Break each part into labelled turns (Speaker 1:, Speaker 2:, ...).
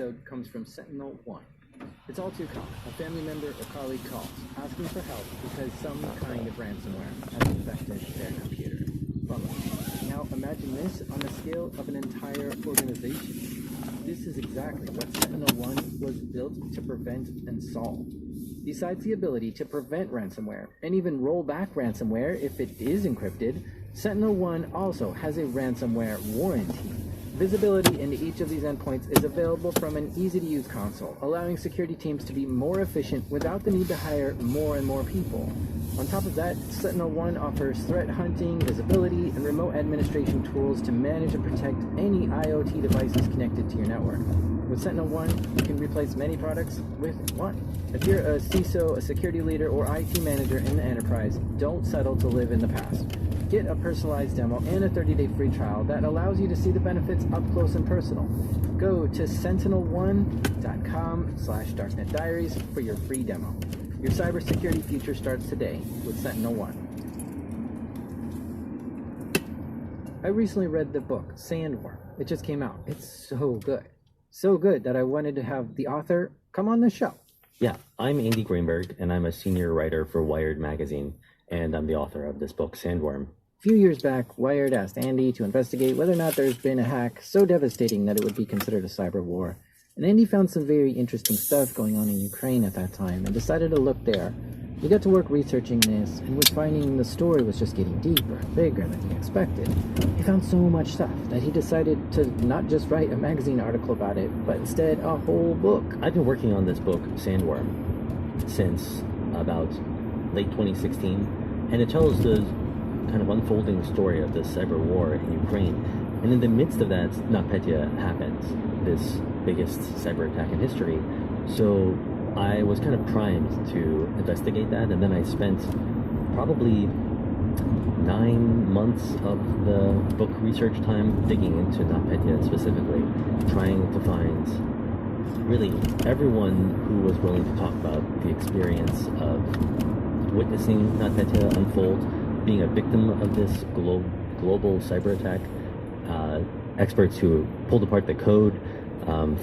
Speaker 1: episode comes from Sentinel-1. It's all too common. A family member or colleague calls, asking for help because some kind of ransomware has infected their computer. Bummer. Now imagine this on the scale of an entire organization. This is exactly what Sentinel-1 was built to prevent and solve. Besides the ability to prevent ransomware, and even roll back ransomware if it is encrypted, Sentinel-1 also has a ransomware warranty. Visibility into each of these endpoints is available from an easy-to-use console, allowing security teams to be more efficient without the need to hire more and more people. On top of that, Sentinel-1 offers threat hunting, visibility, and remote administration tools to manage and protect any IoT devices connected to your network. With Sentinel-1, you can replace many products with one. If you're a CISO, a security leader, or IT manager in the enterprise, don't settle to live in the past. Get a personalized demo and a 30-day free trial that allows you to see the benefits up close and personal. Go to sentinel1.com/DarknetDiaries for your free demo. Your cybersecurity future starts today with Sentinel-1. I recently read the book, Sandworm. It just came out. It's so good. So good that I wanted to have the author come on the show.
Speaker 2: Yeah, I'm Andy Greenberg, and I'm a senior writer for Wired magazine, and I'm the author of this book, Sandworm.
Speaker 1: A few years back, Wired asked Andy to investigate whether or not there's been a hack so devastating that it would be considered a cyber war. And Andy found some very interesting stuff going on in Ukraine at that time and decided to look there. He got to work researching this and was finding the story was just getting deeper and bigger than he expected. He found so much stuff that he decided to not just write a magazine article about it, but instead a whole book.
Speaker 2: I've been working on this book, Sandworm, since about late 2016, and it tells the kind of unfolding story of the cyber war in Ukraine. And in the midst of that, NotPetya happened, this biggest cyber attack in history. So I was kind of primed to investigate that, and then I spent probably 9 months of the book research time digging into NotPetya specifically, trying to find really everyone who was willing to talk about the experience of witnessing NotPetya unfold, being a victim of this global cyber attack, experts who pulled apart the code,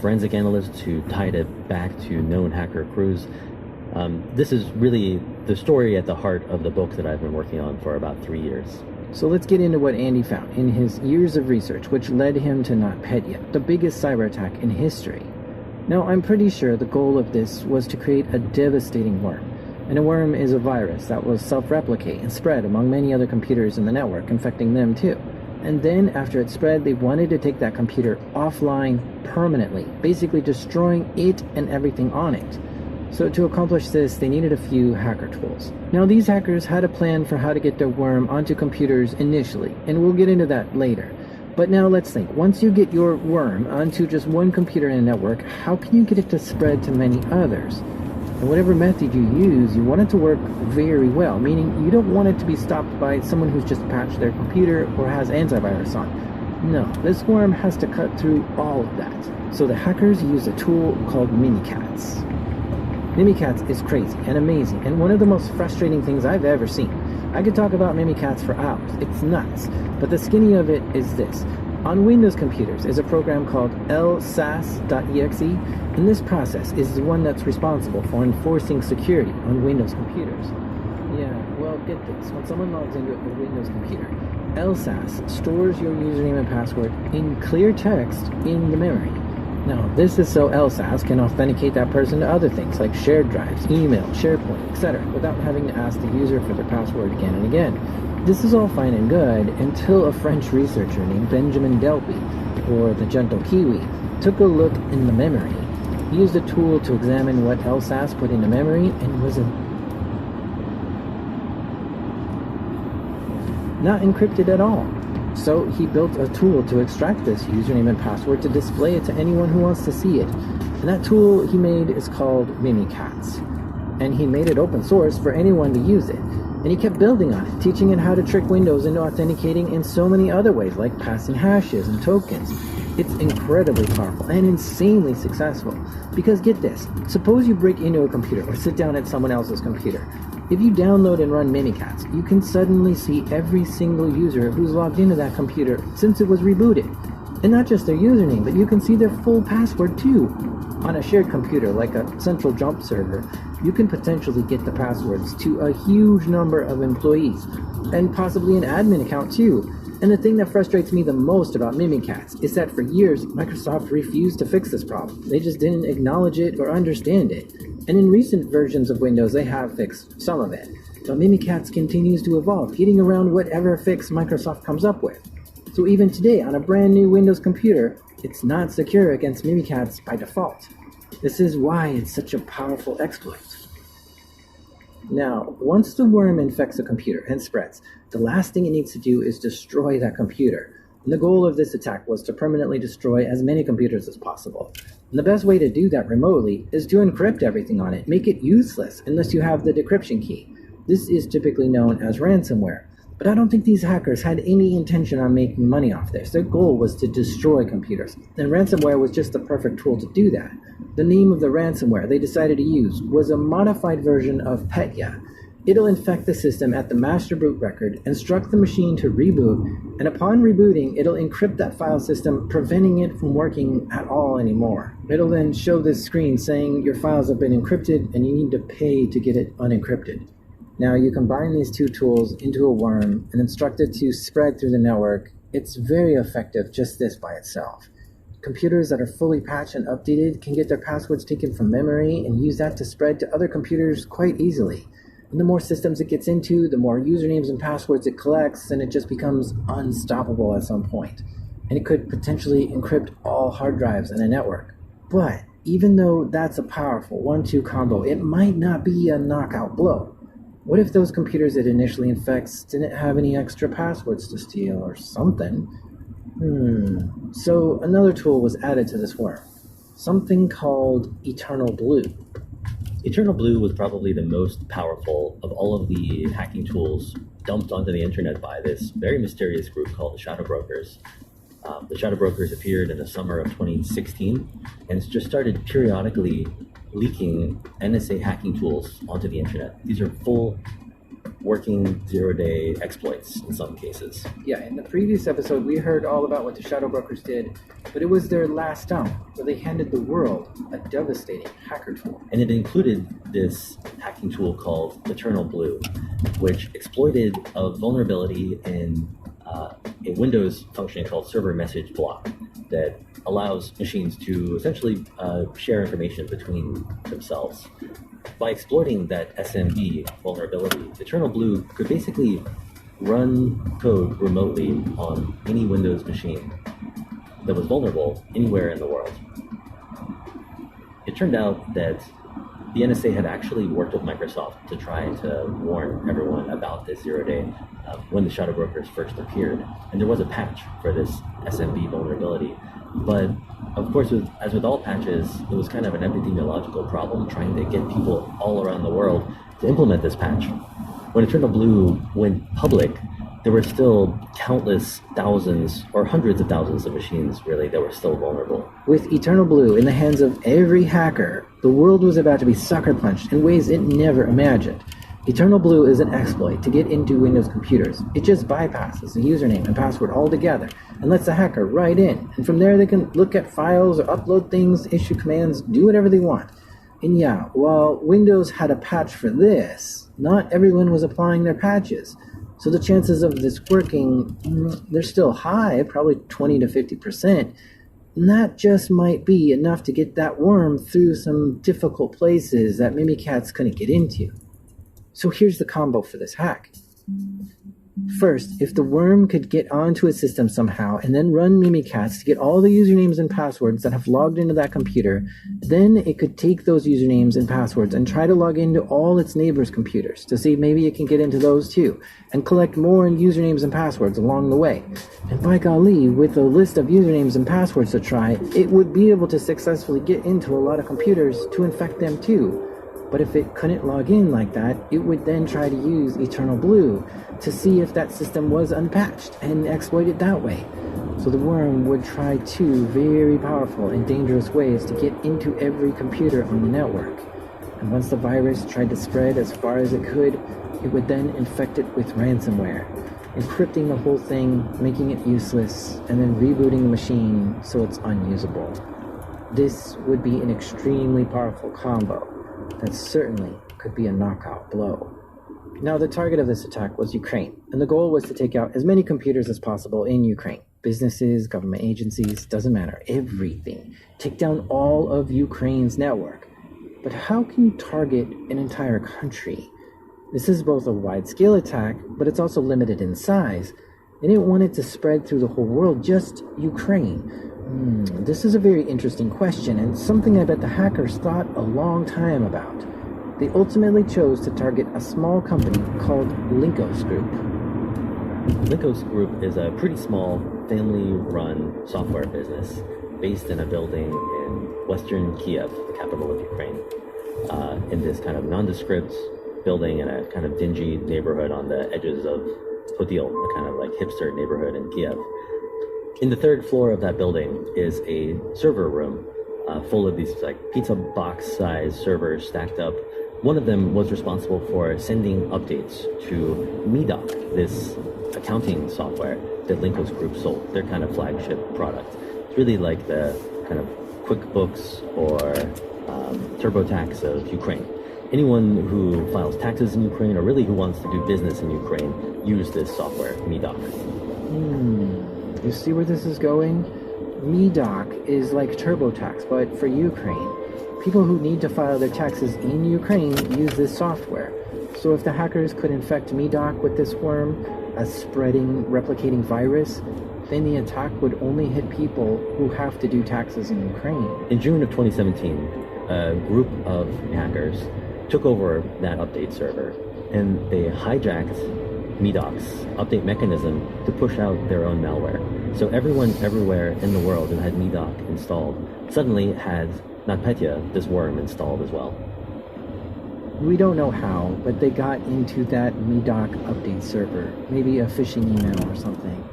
Speaker 2: forensic analysts who tied it back to known hacker crews. This is really the story at the heart of the book that I've been working on for about 3 years.
Speaker 1: So let's get into what Andy found in his years of research, which led him to NotPetya, the biggest cyber attack in history. Now, I'm pretty sure the goal of this was to create a devastating worm. And a worm is a virus that will self-replicate and spread among many other computers in the network, infecting them too. And then, after it spread, they wanted to take that computer offline permanently, basically destroying it and everything on it. So to accomplish this, they needed a few hacker tools. Now, these hackers had a plan for how to get their worm onto computers initially, and we'll get into that later. But now let's think, once you get your worm onto just one computer in a network, how can you get it to spread to many others? And whatever method you use, you want it to work very well, meaning you don't want it to be stopped by someone who's just patched their computer or has antivirus on. No, this worm has to cut through all of that. So the hackers use a tool called Mimikatz. Mimikatz is crazy and amazing, and one of the most frustrating things I've ever seen. I could talk about Mimikatz for hours. It's nuts. But the skinny of it is this. On Windows computers is a program called lsas.exe, and this process is the one that's responsible for enforcing security on Windows computers. Yeah, well, get this. When someone logs into a Windows computer, lsas stores your username and password in clear text in the memory. Now, this is so lsas can authenticate that person to other things like shared drives, email, SharePoint, etc., without having to ask the user for their password again and again. This is all fine and good until a French researcher named Benjamin Delpy, or the Gentle Kiwi, took a look in the memory. He used a tool to examine what lsas put into memory and was not encrypted at all. So he built a tool to extract this username and password to display it to anyone who wants to see it. And that tool he made is called Mimikatz. And he made it open source for anyone to use it. And he kept building on it, teaching it how to trick Windows into authenticating in so many other ways, like passing hashes and tokens. It's incredibly powerful and insanely successful. Because get this, suppose you break into a computer or sit down at someone else's computer. If you download and run Mimikatz, you can suddenly see every single user who's logged into that computer since it was rebooted. And not just their username, but you can see their full password too. On a shared computer, like a central jump server, you can potentially get the passwords to a huge number of employees, and possibly an admin account too. And the thing that frustrates me the most about Mimikatz is that for years, Microsoft refused to fix this problem. They just didn't acknowledge it or understand it. And in recent versions of Windows, they have fixed some of it. But Mimikatz continues to evolve, getting around whatever fix Microsoft comes up with. So even today, on a brand new Windows computer, it's not secure against Mimikatz by default. This is why it's such a powerful exploit. Now, once the worm infects a computer and spreads, the last thing it needs to do is destroy that computer. And the goal of this attack was to permanently destroy as many computers as possible. And the best way to do that remotely is to encrypt everything on it, make it useless unless you have the decryption key. This is typically known as ransomware. But I don't think these hackers had any intention on making money off this. Their goal was to destroy computers, and ransomware was just the perfect tool to do that. The name of the ransomware they decided to use was a modified version of Petya. It'll infect the system at the master boot record, instruct the machine to reboot, and upon rebooting, it'll encrypt that file system, preventing it from working at all anymore. It'll then show this screen saying your files have been encrypted and you need to pay to get it unencrypted. Now you combine these two tools into a worm and instruct it to spread through the network. It's very effective just this by itself. Computers that are fully patched and updated can get their passwords taken from memory and use that to spread to other computers quite easily. And the more systems it gets into, the more usernames and passwords it collects, and it just becomes unstoppable at some point. And it could potentially encrypt all hard drives in a network. But even though that's a powerful 1-2 combo, it might not be a knockout blow. What if those computers it initially infects didn't have any extra passwords to steal or something? So another tool was added to this worm, something called Eternal Blue.
Speaker 2: Eternal Blue was probably the most powerful of all of the hacking tools dumped onto the internet by this very mysterious group called the Shadow Brokers. The Shadow Brokers appeared in the summer of 2016 and just started periodically leaking NSA hacking tools onto the internet. These are full working zero-day exploits in some cases.
Speaker 1: Yeah, in the previous episode, we heard all about what the Shadow Brokers did, but it was their last stump, where they handed the world a devastating hacker tool.
Speaker 2: And it included this hacking tool called Eternal Blue, which exploited a vulnerability in a Windows function called Server Message Block that allows machines to essentially share information between themselves. By exploiting that SMB vulnerability, Eternal Blue could basically run code remotely on any Windows machine that was vulnerable anywhere in the world. It turned out that the NSA had actually worked with Microsoft to try to warn everyone about this zero-day when the Shadow Brokers first appeared. And there was a patch for this SMB vulnerability. But of course, as with all patches, it was kind of an epidemiological problem trying to get people all around the world to implement this patch. When Eternal Blue went public, there were still countless thousands or hundreds of thousands of machines, really, that were still vulnerable.
Speaker 1: With Eternal Blue in the hands of every hacker, the world was about to be sucker punched in ways it never imagined. Eternal Blue is an exploit to get into Windows computers. It just bypasses the username and password altogether and lets the hacker write in. And from there they can look at files or upload things, issue commands, do whatever they want. And yeah, while Windows had a patch for this, not everyone was applying their patches. So the chances of this working, they're still high, probably 20 to 50%. And that just might be enough to get that worm through some difficult places that Mimikatz couldn't get into. So here's the combo for this hack. First, if the worm could get onto a system somehow and then run Mimikatz to get all the usernames and passwords that have logged into that computer, then it could take those usernames and passwords and try to log into all its neighbors' computers to see maybe it can get into those too, and collect more usernames and passwords along the way. And by golly, with a list of usernames and passwords to try, it would be able to successfully get into a lot of computers to infect them too. But if it couldn't log in like that, it would then try to use Eternal Blue to see if that system was unpatched and exploit it that way. So the worm would try two very powerful and dangerous ways to get into every computer on the network. And once the virus tried to spread as far as it could, it would then infect it with ransomware. encrypting the whole thing, making it useless, and then rebooting the machine so it's unusable. This would be an extremely powerful combo that certainly could be a knockout blow. Now, the target of this attack was Ukraine, and the goal was to take out as many computers as possible in Ukraine. Businesses, government agencies, doesn't matter, everything. Take down all of Ukraine's network. But how can you target an entire country? This is both a wide-scale attack, but it's also limited in size. They didn't want it to spread through the whole world, just Ukraine. This is a very interesting question, and something I bet the hackers thought a long time about. They ultimately chose to target a small company called Linkos Group.
Speaker 2: Linkos Group is a pretty small, family-run software business based in a building in western Kiev, the capital of Ukraine, in this kind of nondescript building in a kind of dingy neighborhood on the edges of Podil, a kind of like hipster neighborhood in Kiev. In the third floor of that building is a server room full of these like pizza box-sized servers stacked up. One of them was responsible for sending updates to Medoc, this accounting software that Linkos Group sold, their kind of flagship product. It's really like the kind of QuickBooks or TurboTax of Ukraine. Anyone who files taxes in Ukraine or really who wants to do business in Ukraine use this software, Medoc.
Speaker 1: You see where this is going? Medoc is like TurboTax, but for Ukraine. People who need to file their taxes in Ukraine use this software. So if the hackers could infect Medoc with this worm, a spreading, replicating virus, then the attack would only hit people who have to do taxes in Ukraine.
Speaker 2: In June of 2017, a group of hackers took over that update server, and they hijacked Medoc's update mechanism to push out their own malware. So everyone everywhere in the world who had Medoc installed suddenly had NotPetya, this worm, installed as well.
Speaker 1: We don't know how, but they got into that Medoc update server, maybe a phishing email or something.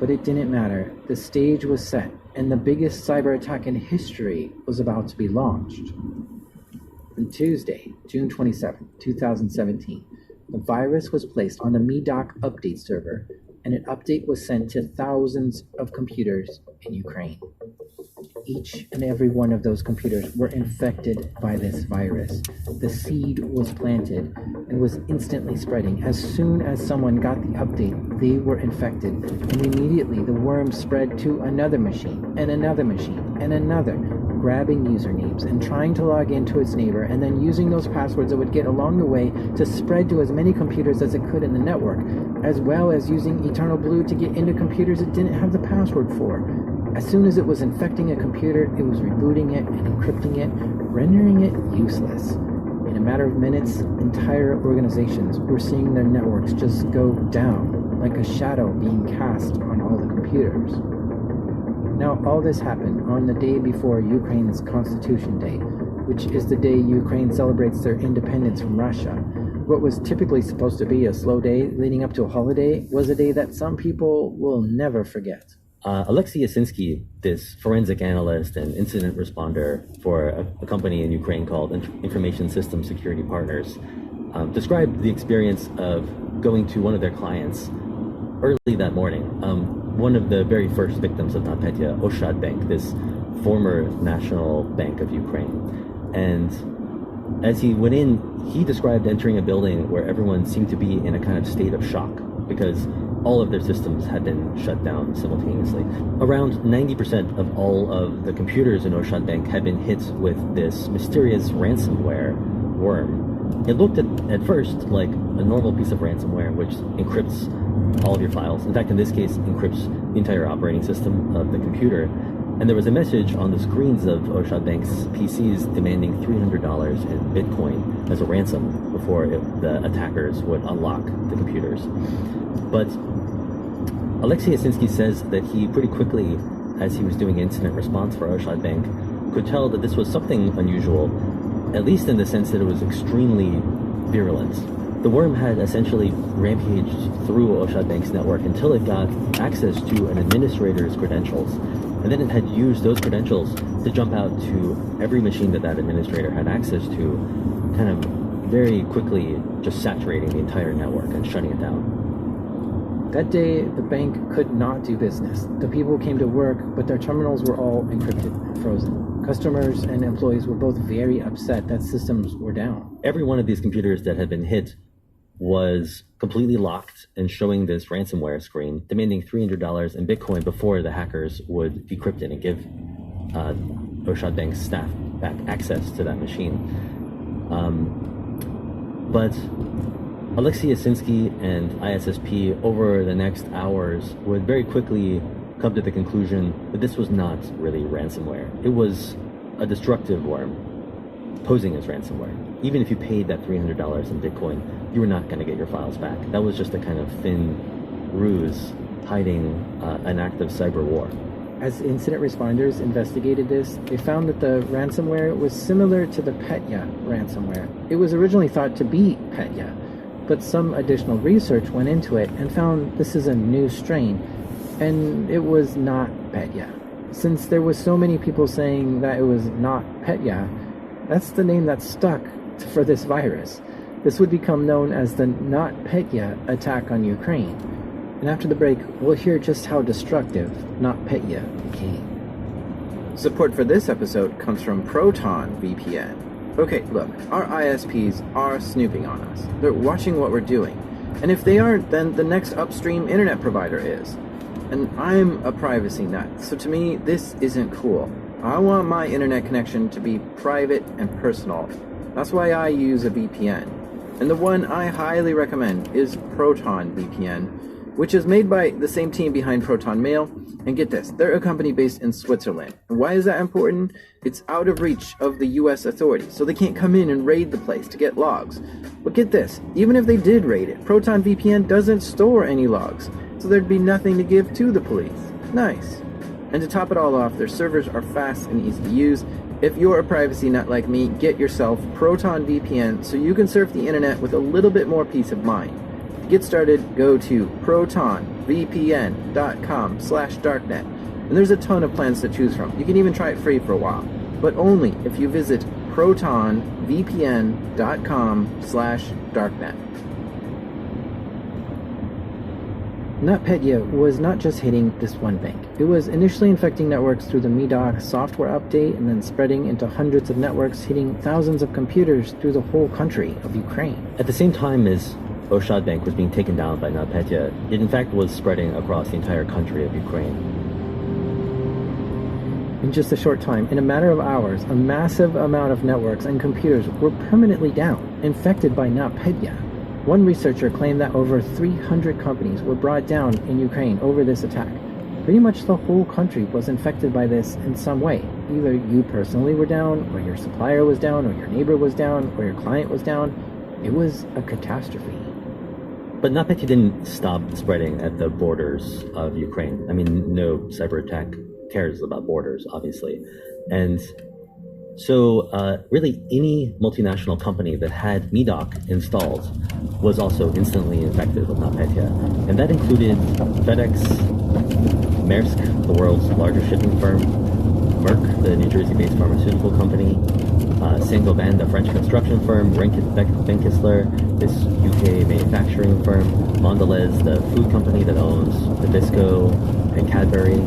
Speaker 1: But it didn't matter. The stage was set, and the biggest cyber attack in history was about to be launched. On Tuesday, June 27, 2017, the virus was placed on the Medoc update server, and an update was sent to thousands of computers in Ukraine. Each and every one of those computers were infected by this virus. The seed was planted and was instantly spreading. As soon as someone got the update, they were infected, and immediately the worm spread to another machine, and another machine, and another, grabbing usernames and trying to log into its neighbor, and then using those passwords it would get along the way to spread to as many computers as it could in the network, as well as using Eternal Blue to get into computers it didn't have the password for. As soon as it was infecting a computer, it was rebooting it and encrypting it, rendering it useless. In a matter of minutes, entire organizations were seeing their networks just go down, like a shadow being cast on all the computers. Now, all this happened on the day before Ukraine's Constitution Day, which is the day Ukraine celebrates their independence from Russia. What was typically supposed to be a slow day leading up to a holiday was a day that some people will never forget.
Speaker 2: Alexei Yasinski, this forensic analyst and incident responder for a company in Ukraine called Information System Security Partners, described the experience of going to one of their clients early that morning. One of the very first victims of NotPetya, Oshad Bank, this former national bank of Ukraine. And as he went in, he described entering a building where everyone seemed to be in a kind of state of shock because all of their systems had been shut down simultaneously. Around 90% of all of the computers in Oshad Bank had been hit with this mysterious ransomware worm. It looked at first like a normal piece of ransomware which encrypts all of your files. In fact, in this case, encrypts the entire operating system of the computer. And there was a message on the screens of Oshad Bank's PCs demanding $300 in Bitcoin as a ransom before the attackers would unlock the computers. But Alexei Yasinski says that he pretty quickly, as he was doing incident response for Oshad Bank, could tell that this was something unusual, at least in the sense that it was extremely virulent. The worm had essentially rampaged through Oshad Bank's network until it got access to an administrator's credentials. And then it had used those credentials to jump out to every machine that administrator had access to, kind of very quickly just saturating the entire network and shutting it down.
Speaker 1: That day, the bank could not do business. The people came to work, but their terminals were all encrypted and frozen. Customers and employees were both very upset that systems were down.
Speaker 2: Every one of these computers that had been hit was completely locked and showing this ransomware screen, demanding $300 in Bitcoin before the hackers would decrypt it and give Oshad Bank's staff back access to that machine. But Alexei Yasinski and ISSP over the next hours would very quickly come to the conclusion that this was not really ransomware. It was a destructive worm posing as ransomware. Even if you paid that $300 in Bitcoin, you were not going to get your files back. That was just a kind of thin ruse hiding an act of cyber war.
Speaker 1: As incident responders investigated this, they found that the ransomware was similar to the Petya ransomware. It was originally thought to be Petya, but some additional research went into it and found this is a new strain, and it was not Petya. Since there was so many people saying that it was not Petya, that's the name that stuck for this virus. This would become known as the Not Petya attack on Ukraine. And after the break, we'll hear just how destructive Not Petya became. Support for this episode comes from Proton VPN. Okay, look, our ISPs are snooping on us. They're watching what we're doing. And if they aren't, then the next upstream internet provider is. And I'm a privacy nut, so to me, this isn't cool. I want my internet connection to be private and personal. That's why I use a VPN. And the one I highly recommend is Proton VPN, which is made by the same team behind Proton Mail. And get this, they're a company based in Switzerland. And why is that important? It's out of reach of the US authorities, so they can't come in and raid the place to get logs. But get this, even if they did raid it, Proton VPN doesn't store any logs, so there'd be nothing to give to the police. Nice. And to top it all off, their servers are fast and easy to use. If you're a privacy nut like me, get yourself Proton VPN so you can surf the internet with a little bit more peace of mind. To get started, go to protonvpn.com/darknet. And there's a ton of plans to choose from. You can even try it free for a while, but only if you visit protonvpn.com/darknet. NotPetya was not just hitting this one bank. It was initially infecting networks through the MEDOC software update and then spreading into hundreds of networks, hitting thousands of computers through the whole country of Ukraine.
Speaker 2: At the same time as Oshad Bank was being taken down by NotPetya, it in fact was spreading across the entire country of Ukraine.
Speaker 1: In just a short time, in a matter of hours, a massive amount of networks and computers were permanently down, infected by NotPetya. One researcher claimed that over 300 companies were brought down in Ukraine over this attack. Pretty much the whole country was infected by this in some way. Either you personally were down, or your supplier was down, or your neighbor was down, or your client was down. It was a catastrophe.
Speaker 2: But NotPetya didn't stop spreading at the borders of Ukraine. I mean, no cyber attack cares about borders, obviously. And so really any multinational company that had MEDOC installed was also instantly infected with NotPetya. And that included FedEx, Maersk, the world's largest shipping firm, Merck, the New Jersey-based pharmaceutical company, Saint-Gobain, the French construction firm, Benkisler, this UK manufacturing firm, Mondelez, the food company that owns Nabisco and Cadbury,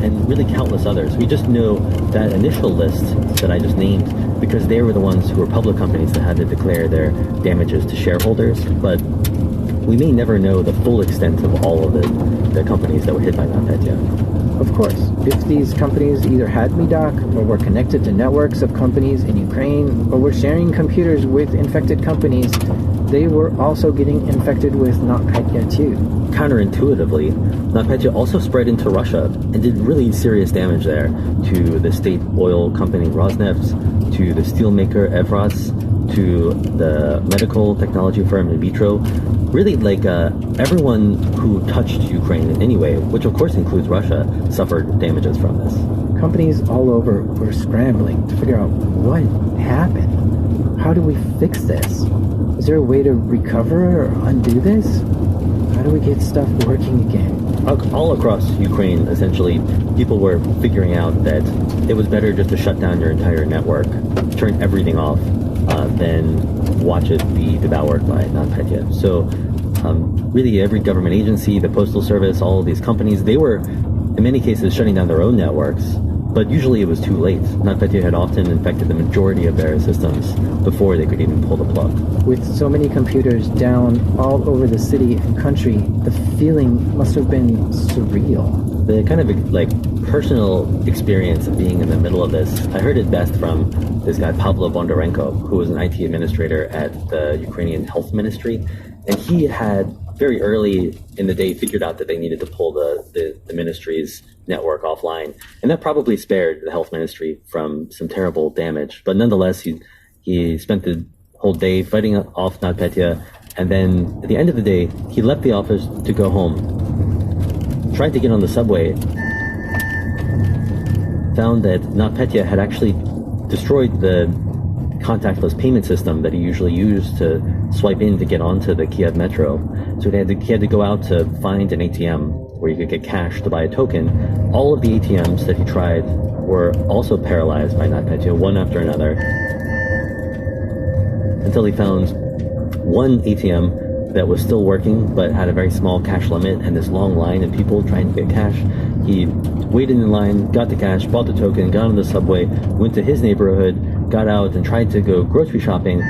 Speaker 2: and really countless others. We just know that initial list that I just named because they were the ones who were public companies that had to declare their damages to shareholders, but we may never know the full extent of all of the companies that were hit by NotPetya.
Speaker 1: Of course, if these companies either had MEDOC or were connected to networks of companies in Ukraine or were sharing computers with infected companies, they were also getting infected with NotPetya too.
Speaker 2: Counterintuitively, NotPetya also spread into Russia and did really serious damage there to the state oil company Rosneft, to the steelmaker Evraz, to the medical technology firm In Vitro. Really, everyone who touched Ukraine in any way, which of course includes Russia, suffered damages from this.
Speaker 1: Companies all over were scrambling to figure out what happened. How do we fix this? Is there a way to recover or undo this? How do we get stuff working again?
Speaker 2: All across Ukraine, essentially, people were figuring out that it was better just to shut down your entire network, turn everything off, than watch it be devoured by NotPetya. So really every government agency, the postal service, all of these companies, they were in many cases shutting down their own networks, but usually it was too late. NotPetya had often infected the majority of their systems before they could even pull the plug.
Speaker 1: With so many computers down all over the city and country, the feeling must have been surreal.
Speaker 2: The kind of like personal experience of being in the middle of this, I heard it best from this guy Pavlo Bondarenko, who was an IT administrator at the Ukrainian Health Ministry, and he had very early in the day figured out that they needed to pull the ministry's network offline, and that probably spared the health ministry from some terrible damage. But nonetheless, he spent the whole day fighting off NotPetya, and then at the end of the day, he left the office to go home, tried to get on the subway, found that NotPetya had actually destroyed the contactless payment system that he usually used to swipe in to get onto the Kiev metro. So he had to go out to find an ATM where you could get cash to buy a token. All of the ATMs that he tried were also paralyzed by NotPetya, one after another, until he found one ATM that was still working but had a very small cash limit and this long line of people trying to get cash. He waited in line, got the cash, bought the token, got on the subway, went to his neighborhood, got out and tried to go grocery shopping,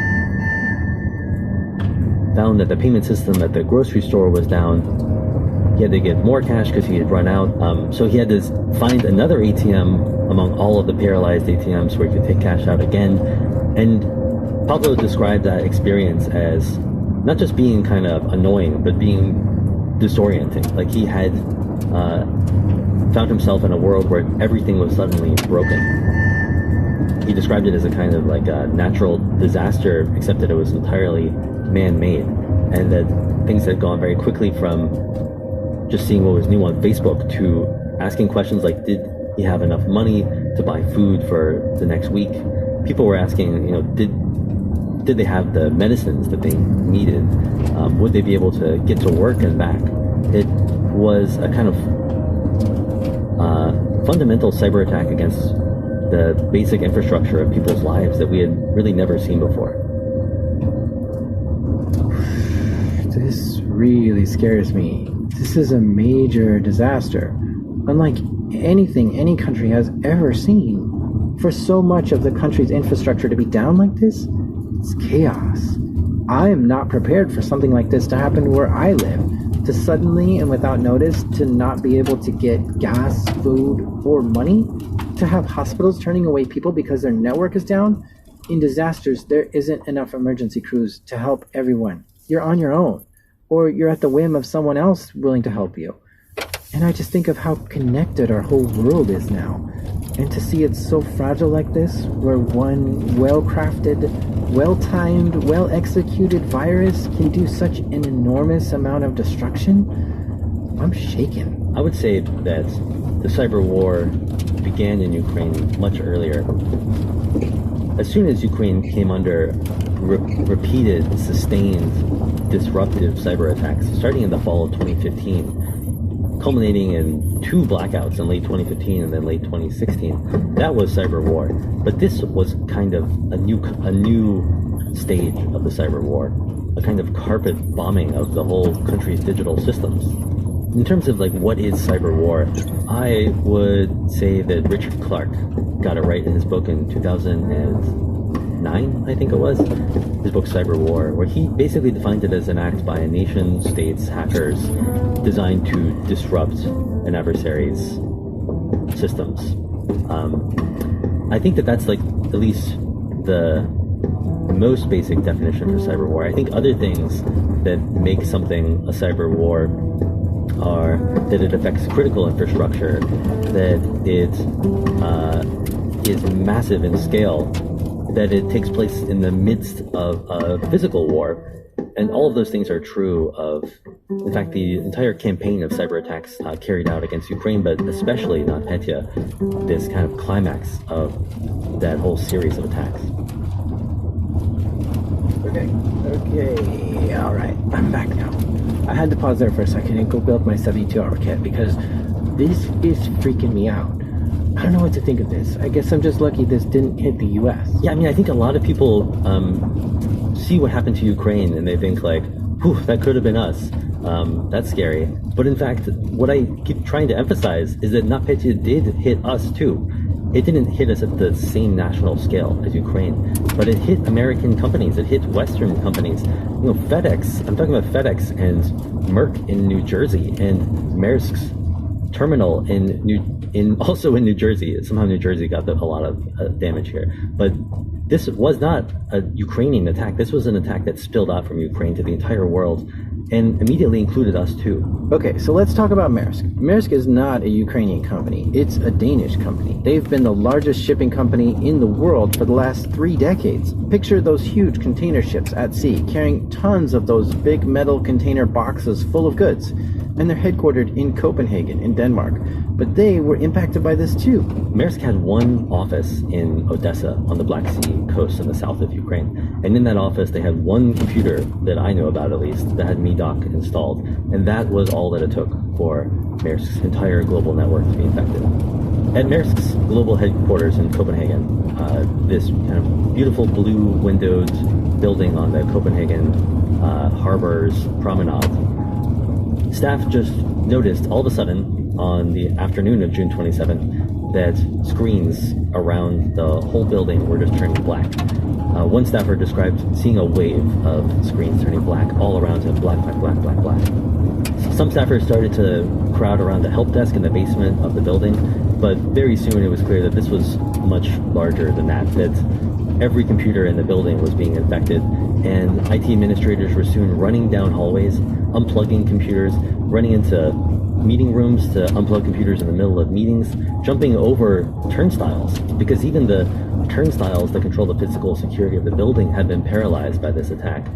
Speaker 2: found that the payment system at the grocery store was down. He had to get more cash because he had run out. So he had to find another ATM among all of the paralyzed ATMs where he could take cash out again. And Pablo described that experience as not just being kind of annoying, but being disorienting. Like he had found himself in a world where everything was suddenly broken. He described it as a kind of like a natural disaster, except that it was entirely man-made, and that things had gone very quickly from just seeing what was new on Facebook to asking questions like, did he have enough money to buy food for the next week? People were asking, did they have the medicines that they needed? Would they be able to get to work and back? It was a kind of fundamental cyber attack against the basic infrastructure of people's lives that we had really never seen before.
Speaker 1: This really scares me. This is a major disaster, unlike anything any country has ever seen. For so much of the country's infrastructure to be down like this, it's chaos. I am not prepared for something like this to happen where I live. To suddenly and without notice to not be able to get gas, food, or money, to have hospitals turning away people because their network is down. In disasters, there isn't enough emergency crews to help everyone. You're on your own, or you're at the whim of someone else willing to help you. And I just think of how connected our whole world is now. And to see it so fragile like this, where one well-crafted, well-timed, well-executed virus can do such an enormous amount of destruction, I'm shaken.
Speaker 2: I would say that the cyber war began in Ukraine much earlier. As soon as Ukraine came under repeated, sustained, disruptive cyber attacks, starting in the fall of 2015, culminating in 2 blackouts in late 2015 and then late 2016. That was cyber war. But this was kind of a new stage of the cyber war, a kind of carpet bombing of the whole country's digital systems. In terms of like what is cyber war, I would say that Richard Clarke got it right in his book in 2009, I think it was, his book Cyber War, where he basically defined it as an act by a nation, states, hackers, designed to disrupt an adversary's systems. I think that that's like at least the most basic definition for cyber war. I think other things that make something a cyber war are that it affects critical infrastructure, that it is massive in scale, that it takes place in the midst of a physical war. And all of those things are true of, in fact, the entire campaign of cyber attacks carried out against Ukraine, but especially NotPetya, this kind of climax of that whole series of attacks.
Speaker 1: Okay, all right, I'm back now. I had to pause there for a second and go build my 72-hour kit because this is freaking me out. I don't know what to think of this. I guess I'm just lucky this didn't hit the U.S.
Speaker 2: Yeah, I mean, I think a lot of people see what happened to Ukraine and they think like, Whew, that could have been us. That's scary. But in fact, what I keep trying to emphasize is that NotPetya did hit us too. It didn't hit us at the same national scale as Ukraine, but it hit American companies. It hit Western companies. You know, FedEx. I'm talking about FedEx and Merck in New Jersey and Maersk's terminal also in New Jersey. Somehow New Jersey got a lot of damage here. But this was not a Ukrainian attack. This was an attack that spilled out from Ukraine to the entire world and immediately included us too.
Speaker 1: Okay, so let's talk about Maersk. Maersk is not a Ukrainian company. It's a Danish company. They've been the largest shipping company in the world for the last 3 decades. Picture those huge container ships at sea carrying tons of those big metal container boxes full of goods. And they're headquartered in Copenhagen, in Denmark. But they were impacted by this too.
Speaker 2: Maersk had one office in Odessa on the Black Sea coast in the south of Ukraine. And in that office, they had one computer that I know about, at least, that had MEDOC installed. And that was all that it took for Maersk's entire global network to be infected. At Maersk's global headquarters in Copenhagen, this kind of beautiful blue windowed building on the Copenhagen harbor's promenade, staff just noticed all of a sudden on the afternoon of June 27th that screens around the whole building were just turning black. One staffer described seeing a wave of screens turning black all around him, black, black, black, black, black. Some staffers started to crowd around the help desk in the basement of the building, but very soon it was clear that this was much larger than that every computer in the building was being infected, and IT administrators were soon running down hallways, unplugging computers, running into meeting rooms to unplug computers in the middle of meetings, jumping over turnstiles, because even the turnstiles that control the physical security of the building had been paralyzed by this attack.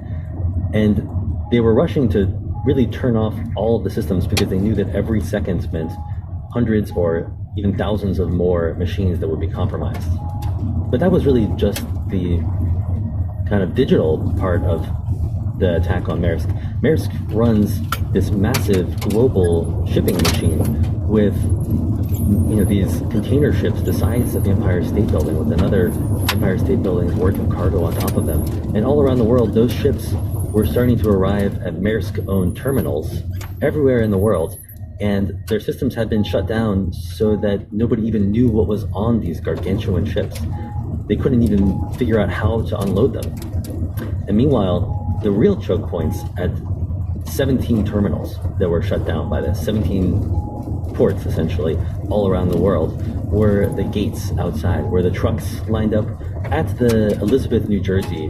Speaker 2: And they were rushing to really turn off all of the systems because they knew that every second meant hundreds or even thousands of more machines that would be compromised. But that was really just the kind of digital part of the attack on Maersk. Maersk runs this massive global shipping machine with, you know, these container ships the size of the Empire State Building, with another Empire State Building's worth of cargo on top of them. And all around the world, those ships were starting to arrive at Maersk-owned terminals everywhere in the world. And their systems had been shut down so that nobody even knew what was on these gargantuan ships. They couldn't even figure out how to unload them. And meanwhile, the real choke points at 17 terminals that were shut down by this, 17 ports essentially, all around the world, were the gates outside, where the trucks lined up at the Elizabeth, New Jersey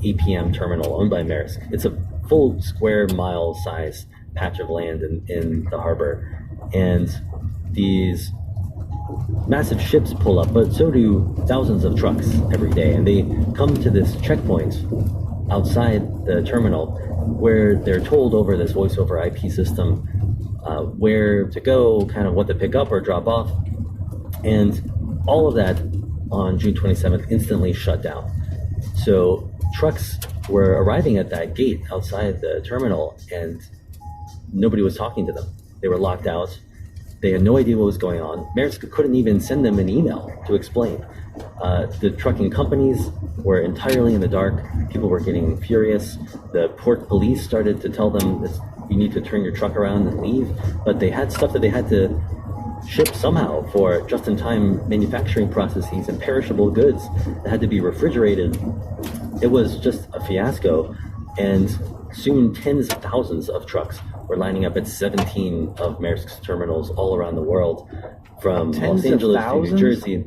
Speaker 2: APM terminal owned by Maersk. It's a full square mile size patch of land in the harbor. And these massive ships pull up, but so do thousands of trucks every day. And they come to this checkpoint outside the terminal where they're told over this voice over IP system where to go, kind of what to pick up or drop off. And all of that on June 27th instantly shut down. So trucks were arriving at that gate outside the terminal and nobody was talking to them. They were locked out. They had no idea what was going on. Maersk couldn't even send them an email to explain. The trucking companies were entirely in the dark. People were getting furious. The port police started to tell them that you need to turn your truck around and leave. But they had stuff that they had to ship somehow for just-in-time manufacturing processes and perishable goods that had to be refrigerated. It was just a fiasco. And soon tens of thousands of trucks were lining up at 17 of Maersk's terminals all around the world, from Los Angeles to New Jersey.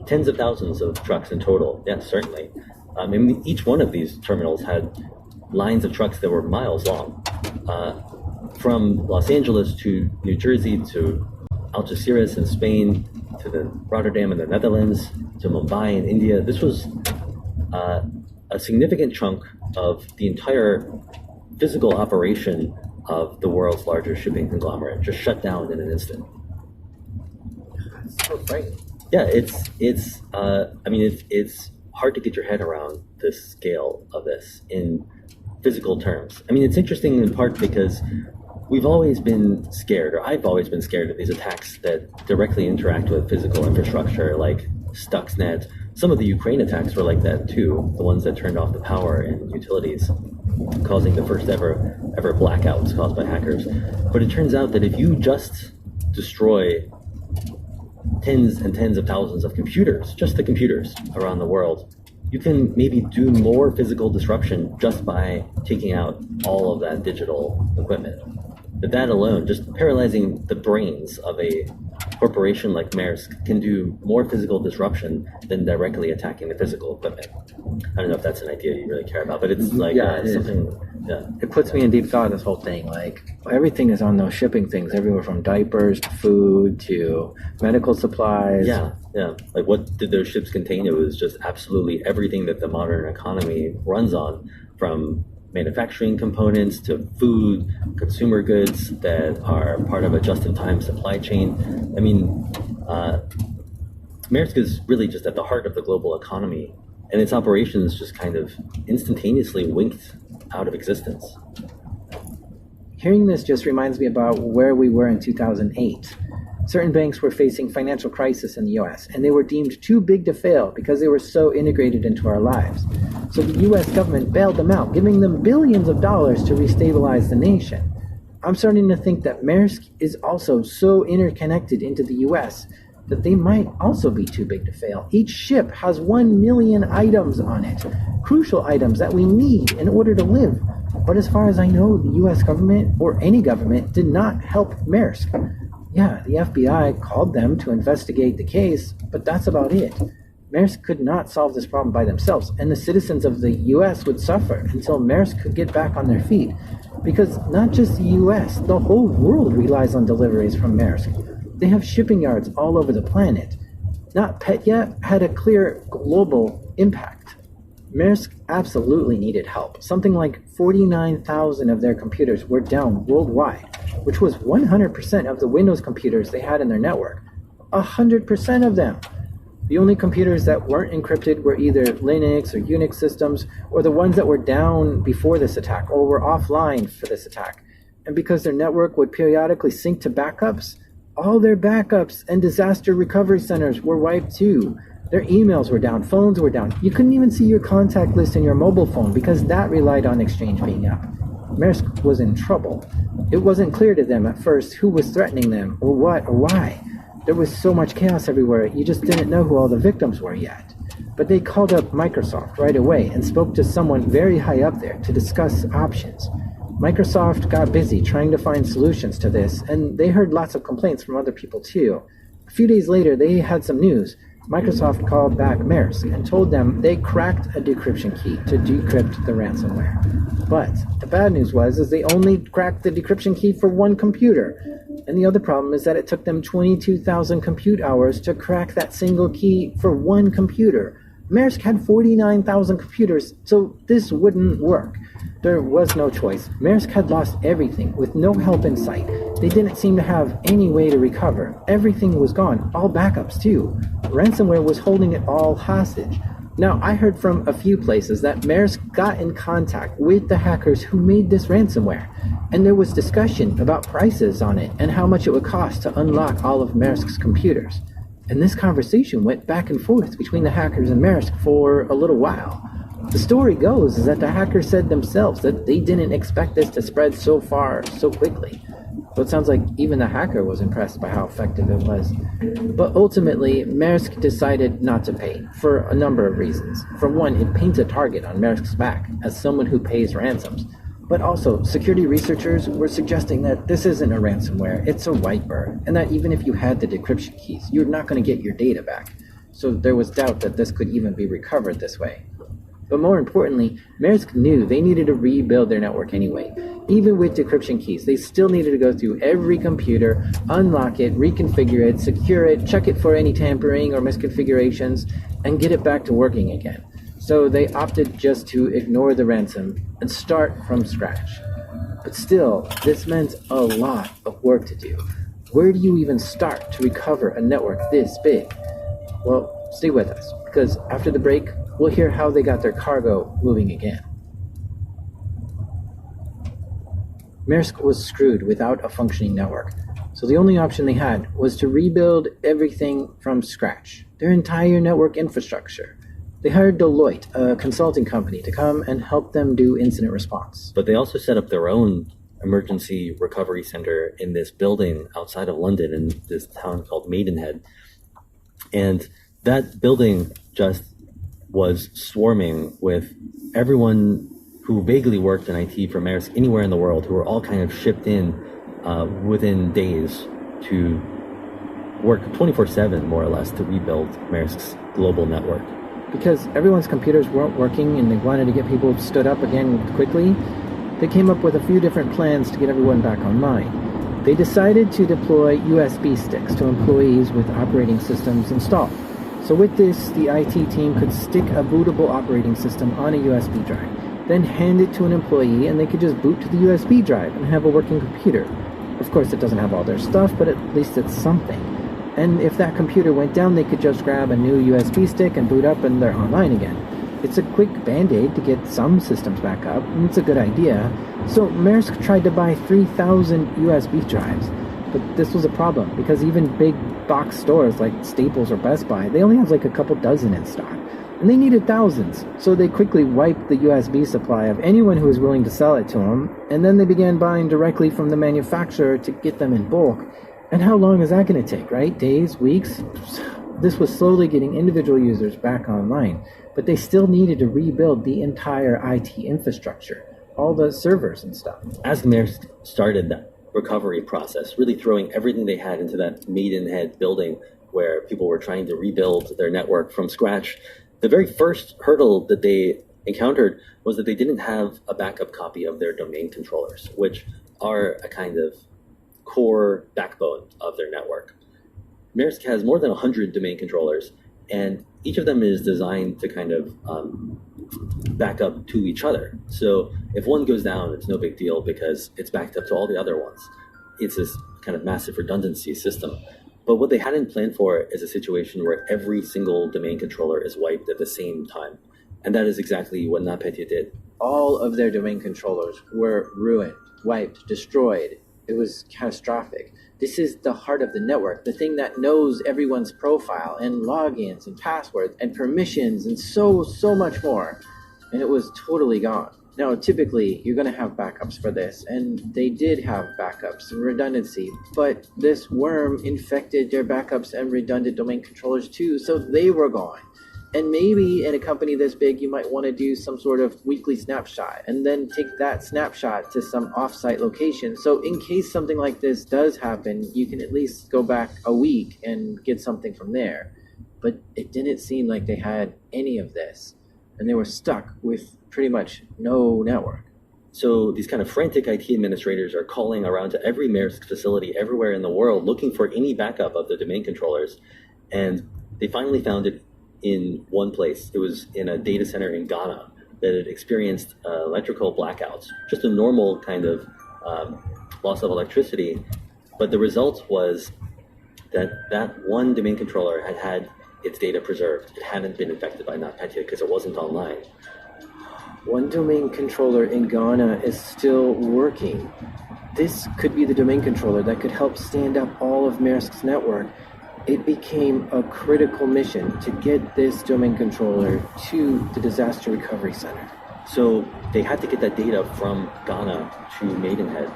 Speaker 2: Tens of thousands of trucks in total. Yes, certainly. I mean, each one of these terminals had lines of trucks that were miles long. From Los Angeles to New Jersey to Algeciras in Spain to the Rotterdam in the Netherlands to Mumbai in India. This was a significant chunk of the entire physical operation of the world's largest shipping conglomerate just shut down in an instant.
Speaker 1: That's so frightening.
Speaker 2: Yeah, it's hard to get your head around the scale of this in physical terms. I mean, it's interesting in part because we've always been scared, or I've always been scared of these attacks that directly interact with physical infrastructure, like Stuxnet Some of the Ukraine attacks were like that too, the ones that turned off the power and utilities, causing the first ever blackouts caused by hackers. But it turns out that if you just destroy tens and tens of thousands of computers, just the computers around the world, you can maybe do more physical disruption just by taking out all of that digital equipment. But that alone, just paralyzing the brains of a corporation like Maersk, can do more physical disruption than directly attacking the physical equipment. I don't know if that's an idea you really care about, but it's like something. Yeah,
Speaker 1: it puts me in deep thought, this whole thing. Like, everything is on those shipping things, everywhere from diapers to food to medical supplies.
Speaker 2: Yeah. Like, what did those ships contain? It was just absolutely everything that the modern economy runs on, from manufacturing components to food, consumer goods that are part of a just-in-time supply chain. I mean, Maersk is really just at the heart of the global economy, and its operations just kind of instantaneously winked out of existence.
Speaker 1: Hearing this just reminds me about where we were in 2008. Certain banks were facing financial crisis in the US, and they were deemed too big to fail because they were so integrated into our lives. So the US government bailed them out, giving them billions of dollars to restabilize the nation. I'm starting to think that Maersk is also so interconnected into the US that they might also be too big to fail. Each ship has 1 million items on it, crucial items that we need in order to live. But as far as I know, the US government, or any government, did not help Maersk. Yeah, the FBI called them to investigate the case, but that's about it. Maersk could not solve this problem by themselves, and the citizens of the US would suffer until Maersk could get back on their feet. Because not just the US, the whole world relies on deliveries from Maersk. They have shipping yards all over the planet. Not Petya had a clear global impact. Maersk absolutely needed help. Something like 49,000 of their computers were down worldwide, which was 100% of the Windows computers they had in their network. 100% of them. The only computers that weren't encrypted were either Linux or Unix systems, or the ones that were down before this attack, or were offline for this attack. And because their network would periodically sync to backups, all their backups and disaster recovery centers were wiped too. Their emails were down, phones were down. You couldn't even see your contact list in your mobile phone because that relied on Exchange being up. Maersk was in trouble. It wasn't clear to them at first who was threatening them, or what, or why. There was so much chaos everywhere, you just didn't know who all the victims were yet. But they called up Microsoft right away and spoke to someone very high up there to discuss options. Microsoft got busy trying to find solutions to this, and they heard lots of complaints from other people too. A few days later, they had some news. Microsoft called back Maersk and told them they cracked a decryption key to decrypt the ransomware. But the bad news was they only cracked the decryption key for one computer. And the other problem is that it took them 22,000 compute hours to crack that single key for one computer. Maersk had 49,000 computers, so this wouldn't work. There was no choice. Maersk had lost everything, with no help in sight. They didn't seem to have any way to recover. Everything was gone, all backups too. Ransomware was holding it all hostage. Now, I heard from a few places that Maersk got in contact with the hackers who made this ransomware, and there was discussion about prices on it and how much it would cost to unlock all of Maersk's computers. And this conversation went back and forth between the hackers and Maersk for a little while. The story goes is that the hackers said themselves that they didn't expect this to spread so far so quickly. So it sounds like even the hacker was impressed by how effective it was. But ultimately, Maersk decided not to pay, for a number of reasons. For one, it paints a target on Maersk's back as someone who pays ransoms. But also, security researchers were suggesting that this isn't a ransomware, it's a wiper, and that even if you had the decryption keys, you're not going to get your data back. So there was doubt that this could even be recovered this way. But more importantly, Maersk knew they needed to rebuild their network anyway. Even with decryption keys, they still needed to go through every computer, unlock it, reconfigure it, secure it, check it for any tampering or misconfigurations, and get it back to working again. So they opted just to ignore the ransom and start from scratch. But still, this meant a lot of work to do. Where do you even start to recover a network this big? Well, stay with us, because after the break, we'll hear how they got their cargo moving again. Maersk was screwed without a functioning network, so the only option they had was to rebuild everything from scratch. their entire network infrastructure. They hired Deloitte, a consulting company, to come and help them do incident response.
Speaker 2: But they also set up their own emergency recovery center in this building outside of London in this town called Maidenhead. And that building just was swarming with everyone who vaguely worked in IT for Maersk anywhere in the world, who were all kind of shipped in within days to work 24/7, more or less, to rebuild Maersk's global network.
Speaker 1: Because everyone's computers weren't working and they wanted to get people stood up again quickly, they came up with a few different plans to get everyone back online. They decided to deploy USB sticks to employees with operating systems installed. So with this, the IT team could stick a bootable operating system on a USB drive, then hand it to an employee and they could just boot to the USB drive and have a working computer. Of course, it doesn't have all their stuff, but at least it's something. And if that computer went down, they could just grab a new USB stick and boot up and they're online again. It's a quick band-aid to get some systems back up, and it's a good idea. So Maersk tried to buy 3,000 USB drives, but this was a problem because even big box stores like Staples or Best Buy, they only have like a couple dozen in stock, and they needed thousands. So they quickly wiped the USB supply of anyone who was willing to sell it to them, and then they began buying directly from the manufacturer to get them in bulk. And how long is that going to take, right? Days, weeks? This was slowly getting individual users back online, but they still needed to rebuild the entire IT infrastructure, all the servers and stuff.
Speaker 2: As Maersk started that recovery process, really throwing everything they had into that Maidenhead building where people were trying to rebuild their network from scratch, the very first hurdle that they encountered was that they didn't have a backup copy of their domain controllers, which are a kind of core backbone of their network. Maersk has more than 100 domain controllers, and each of them is designed to kind of back up to each other. So if one goes down, it's no big deal because it's backed up to all the other ones. It's this kind of massive redundancy system. But what they hadn't planned for is a situation where every single domain controller is wiped at the same time. And that is exactly what NotPetya did.
Speaker 1: All of their domain controllers were ruined, wiped, destroyed. It was catastrophic. This is the heart of the network, the thing that knows everyone's profile and logins and passwords and permissions and so much more. And it was totally gone. Now, typically, you're going to have backups for this, and they did have backups and redundancy, but this worm infected their backups and redundant domain controllers too, so they were gone. And maybe in a company this big, you might want to do some sort of weekly snapshot and then take that snapshot to some offsite location. So in case something like this does happen, you can at least go back a week and get something from there. But it didn't seem like they had any of this, and they were stuck with pretty much no network.
Speaker 2: So these kind of frantic IT administrators are calling around to every Maersk facility everywhere in the world looking for any backup of the domain controllers. And they finally found it in one place. It was in a data center in Ghana that had experienced electrical blackouts, just a normal kind of loss of electricity. But the result was that one domain controller had its data preserved. It hadn't been infected by NotPetya because it wasn't online.
Speaker 1: One domain controller in Ghana is still working. This could be the domain controller that could help stand up all of Maersk's network. It became a critical mission to get this domain controller to the disaster recovery center.
Speaker 2: So they had to get that data from Ghana to Maidenhead.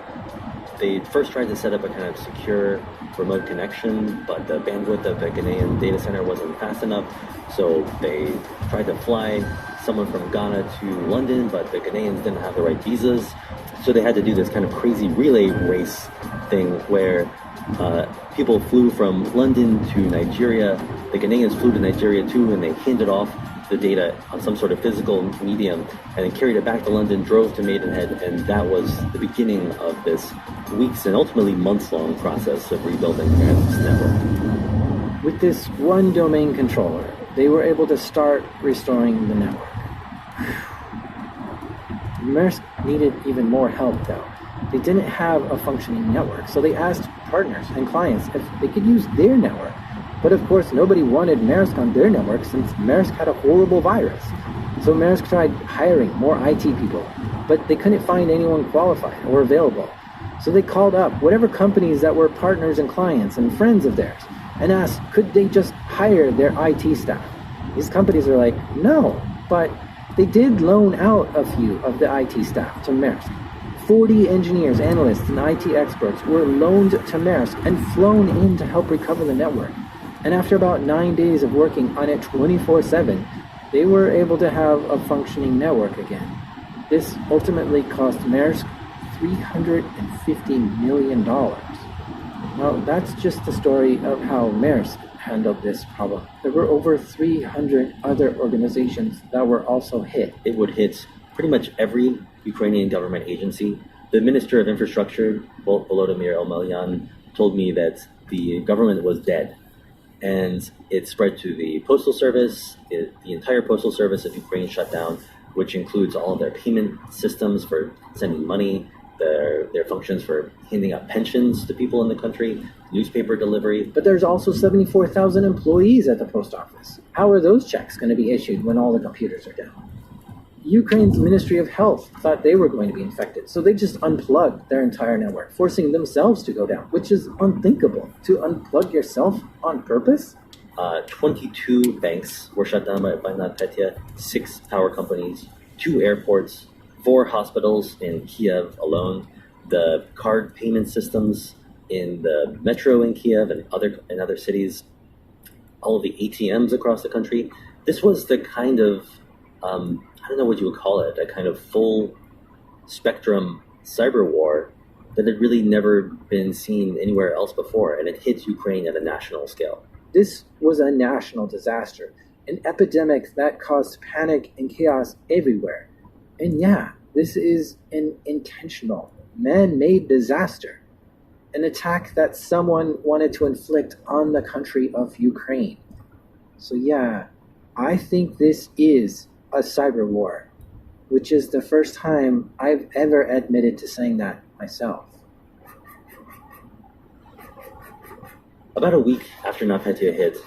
Speaker 2: They first tried to set up a kind of secure remote connection, but the bandwidth of the Ghanaian data center wasn't fast enough. So they tried to fly someone from Ghana to London, but the Ghanaians didn't have the right visas. So they had to do this kind of crazy relay race thing where people flew from London to Nigeria. The Ghanaians flew to Nigeria too, and they handed off the data on some sort of physical medium and then carried it back to London, drove to Maidenhead, and that was the beginning of this weeks and ultimately months-long process of rebuilding Maersk's network.
Speaker 1: With this one domain controller, they were able to start restoring the network. Maersk needed even more help though. They didn't have a functioning network, so they asked partners and clients if they could use their network. But of course, nobody wanted Maersk on their network since Maersk had a horrible virus. So Maersk tried hiring more IT people, but they couldn't find anyone qualified or available. So they called up whatever companies that were partners and clients and friends of theirs. and asked could they just hire their IT staff. These companies are like, no, but they did loan out a few of the IT staff to Maersk. 40 engineers, analysts, and IT experts were loaned to Maersk and flown in to help recover the network. And after about 9 days of working on it 24/7, they were able to have a functioning network again. This ultimately cost Maersk $350 million. Well, that's just the story of how Maersk handled this problem. There were over 300 other organizations that were also hit.
Speaker 2: It would hit pretty much every Ukrainian government agency. The Minister of Infrastructure, Volodymyr Omelyan, told me that the government was dead. And it spread to the Postal Service. The entire Postal Service of Ukraine shut down, which includes all of their payment systems for sending money, their functions for handing out pensions to people in the country, newspaper delivery.
Speaker 1: But there's also 74,000 employees at the post office. How are those checks going to be issued when all the computers are down? Ukraine's Ministry of Health thought they were going to be infected, so they just unplugged their entire network, forcing themselves to go down, which is unthinkable. To unplug yourself on purpose?
Speaker 2: 22 banks were shut down by NotPetya, 6 power companies, 2 airports, 4 hospitals in Kiev alone, the card payment systems in the metro in Kiev and other cities, all of the ATMs across the country. This was the kind of I don't know what you would call it, a kind of full spectrum cyber war that had really never been seen anywhere else before, and it hit Ukraine at a national scale.
Speaker 1: This was a national disaster, an epidemic that caused panic and chaos everywhere. And yeah, this is an intentional, man-made disaster, an attack that someone wanted to inflict on the country of Ukraine. So yeah, I think this is a cyber war, which is the first time I've ever admitted to saying that myself.
Speaker 2: About a week after NotPetya hit,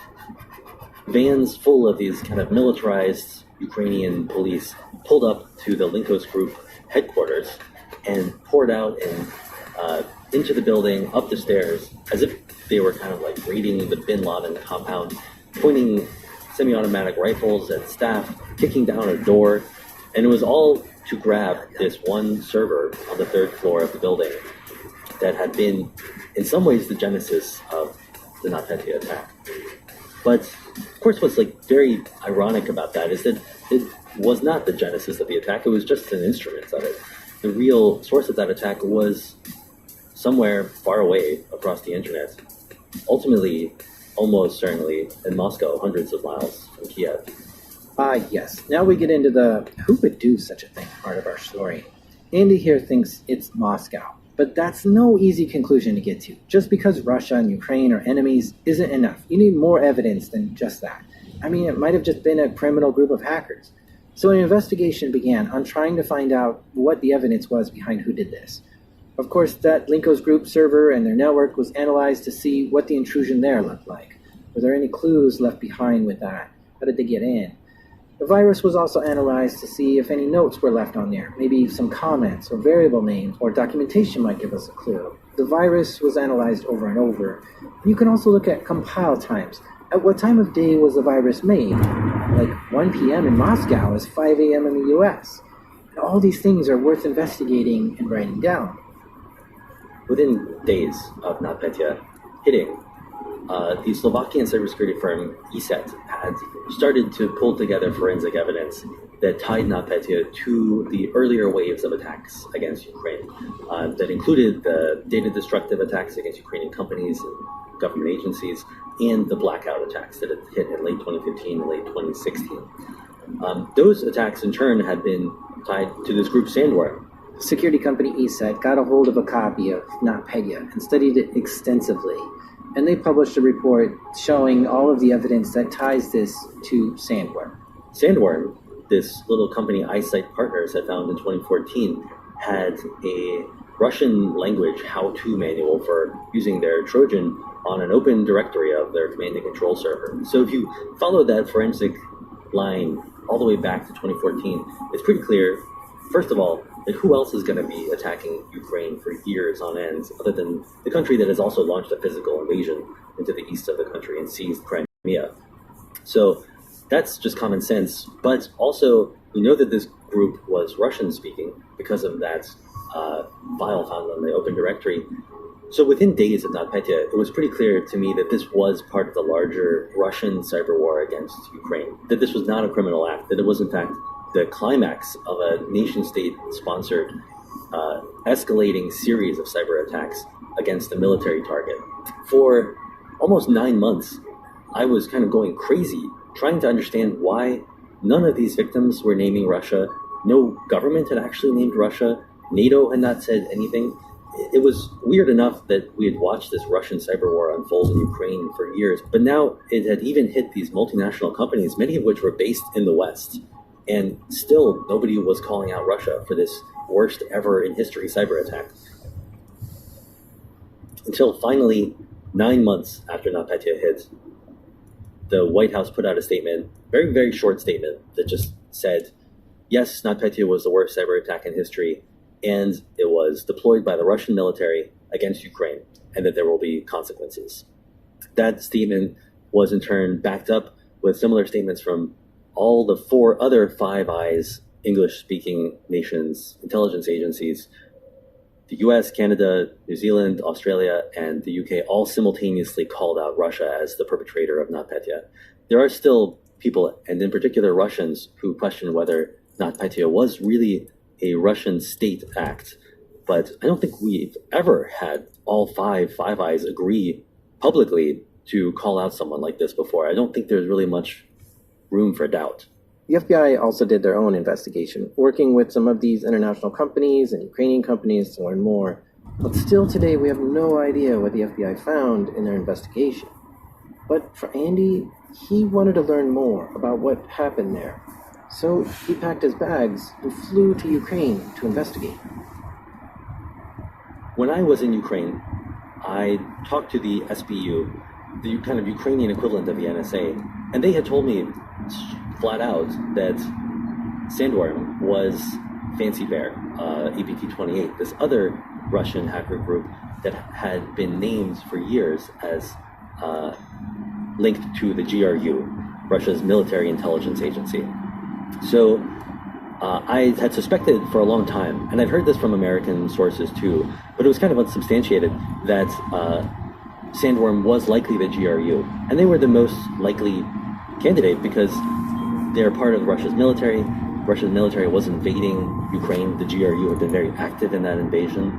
Speaker 2: vans full of these kind of militarized Ukrainian police pulled up to the Linkos Group headquarters and poured out and into the building, up the stairs, as if they were kind of like raiding the Bin Laden compound, pointing semi-automatic rifles at staff, kicking down a door, and it was all to grab this one server on the 3rd floor of the building that had been, in some ways, the genesis of the NotPetya attack. But, of course, what's very ironic about that is that it was not the genesis of the attack, it was just an instrument of it. The real source of that attack was somewhere far away across the internet. Ultimately, almost certainly in Moscow, hundreds of miles from Kiev.
Speaker 1: Yes. Now we get into the who would do such a thing part of our story. Andy here thinks it's Moscow, but that's no easy conclusion to get to. Just because Russia and Ukraine are enemies isn't enough. You need more evidence than just that. I mean, it might have just been a criminal group of hackers. So an investigation began on trying to find out what the evidence was behind who did this. Of course, that Linkos Group server and their network was analyzed to see what the intrusion there looked like. Were there any clues left behind with that? How did they get in? The virus was also analyzed to see if any notes were left on there, maybe some comments or variable names or documentation might give us a clue. The virus was analyzed over and over. You can also look at compile times. At what time of day was the virus made? Like 1 p.m. in Moscow is 5 a.m. in the US. And all these things are worth investigating and writing down.
Speaker 2: Within days of NotPetya hitting, the Slovakian cybersecurity firm ESET had started to pull together forensic evidence that tied NotPetya to the earlier waves of attacks against Ukraine, that included the data-destructive attacks against Ukrainian companies and government agencies, and the blackout attacks that had hit in late 2015 and late 2016. Those attacks, in turn, had been tied to this group Sandworm.
Speaker 1: Security company ESET got a hold of a copy of NotPetya and studied it extensively. And they published a report showing all of the evidence that ties this to Sandworm.
Speaker 2: Sandworm, this little company Eyesight Partners had found in 2014, had a Russian language how-to manual for using their Trojan on an open directory of their command and control server. So if you follow that forensic line all the way back to 2014, it's pretty clear, first of all, that who else is going to be attacking Ukraine for years on end, other than the country that has also launched a physical invasion into the east of the country and seized Crimea. So that's just common sense. But also, we know that this group was Russian-speaking because of that file found on the Open Directory. So within days of NotPetya, it was pretty clear to me that this was part of the larger Russian cyber war against Ukraine, that this was not a criminal act, that it was in fact the climax of a nation-state-sponsored escalating series of cyber attacks against a military target. For almost 9 months, I was kind of going crazy, trying to understand why none of these victims were naming Russia. No government had actually named Russia. NATO had not said anything. It was weird enough that we had watched this Russian cyber war unfold in Ukraine for years, but now it had even hit these multinational companies, many of which were based in the West. And still, nobody was calling out Russia for this worst ever in history cyber attack. Until finally, 9 months after NotPetya hit, the White House put out a statement, very, very short statement, that just said, yes, NotPetya was the worst cyber attack in history, and it was deployed by the Russian military against Ukraine, and that there will be consequences. That statement was in turn backed up with similar statements from all the 4 other Five Eyes English-speaking nations, intelligence agencies. The US, Canada, New Zealand, Australia, and the UK all simultaneously called out Russia as the perpetrator of NotPetya. There are still people, and in particular Russians, who question whether NotPetya was really a Russian state act. But I don't think we've ever had all Five Eyes agree publicly to call out someone like this before. I don't think there's really much room for doubt.
Speaker 1: The FBI also did their own investigation, working with some of these international companies and Ukrainian companies to learn more. But still today, we have no idea what the FBI found in their investigation. But for Andy, he wanted to learn more about what happened there. So he packed his bags and flew to Ukraine to investigate.
Speaker 2: When I was in Ukraine, I talked to the SBU, the kind of Ukrainian equivalent of the NSA, and they had told me flat out that Sandworm was Fancy Bear, APT-28, this other Russian hacker group that had been named for years as linked to the GRU, Russia's military intelligence agency. So I had suspected for a long time, and I've heard this from American sources too, but it was kind of unsubstantiated, that Sandworm was likely the GRU, and they were the most likely candidate because they're part of Russia's military. Russia's military was invading Ukraine. The GRU had been very active in that invasion.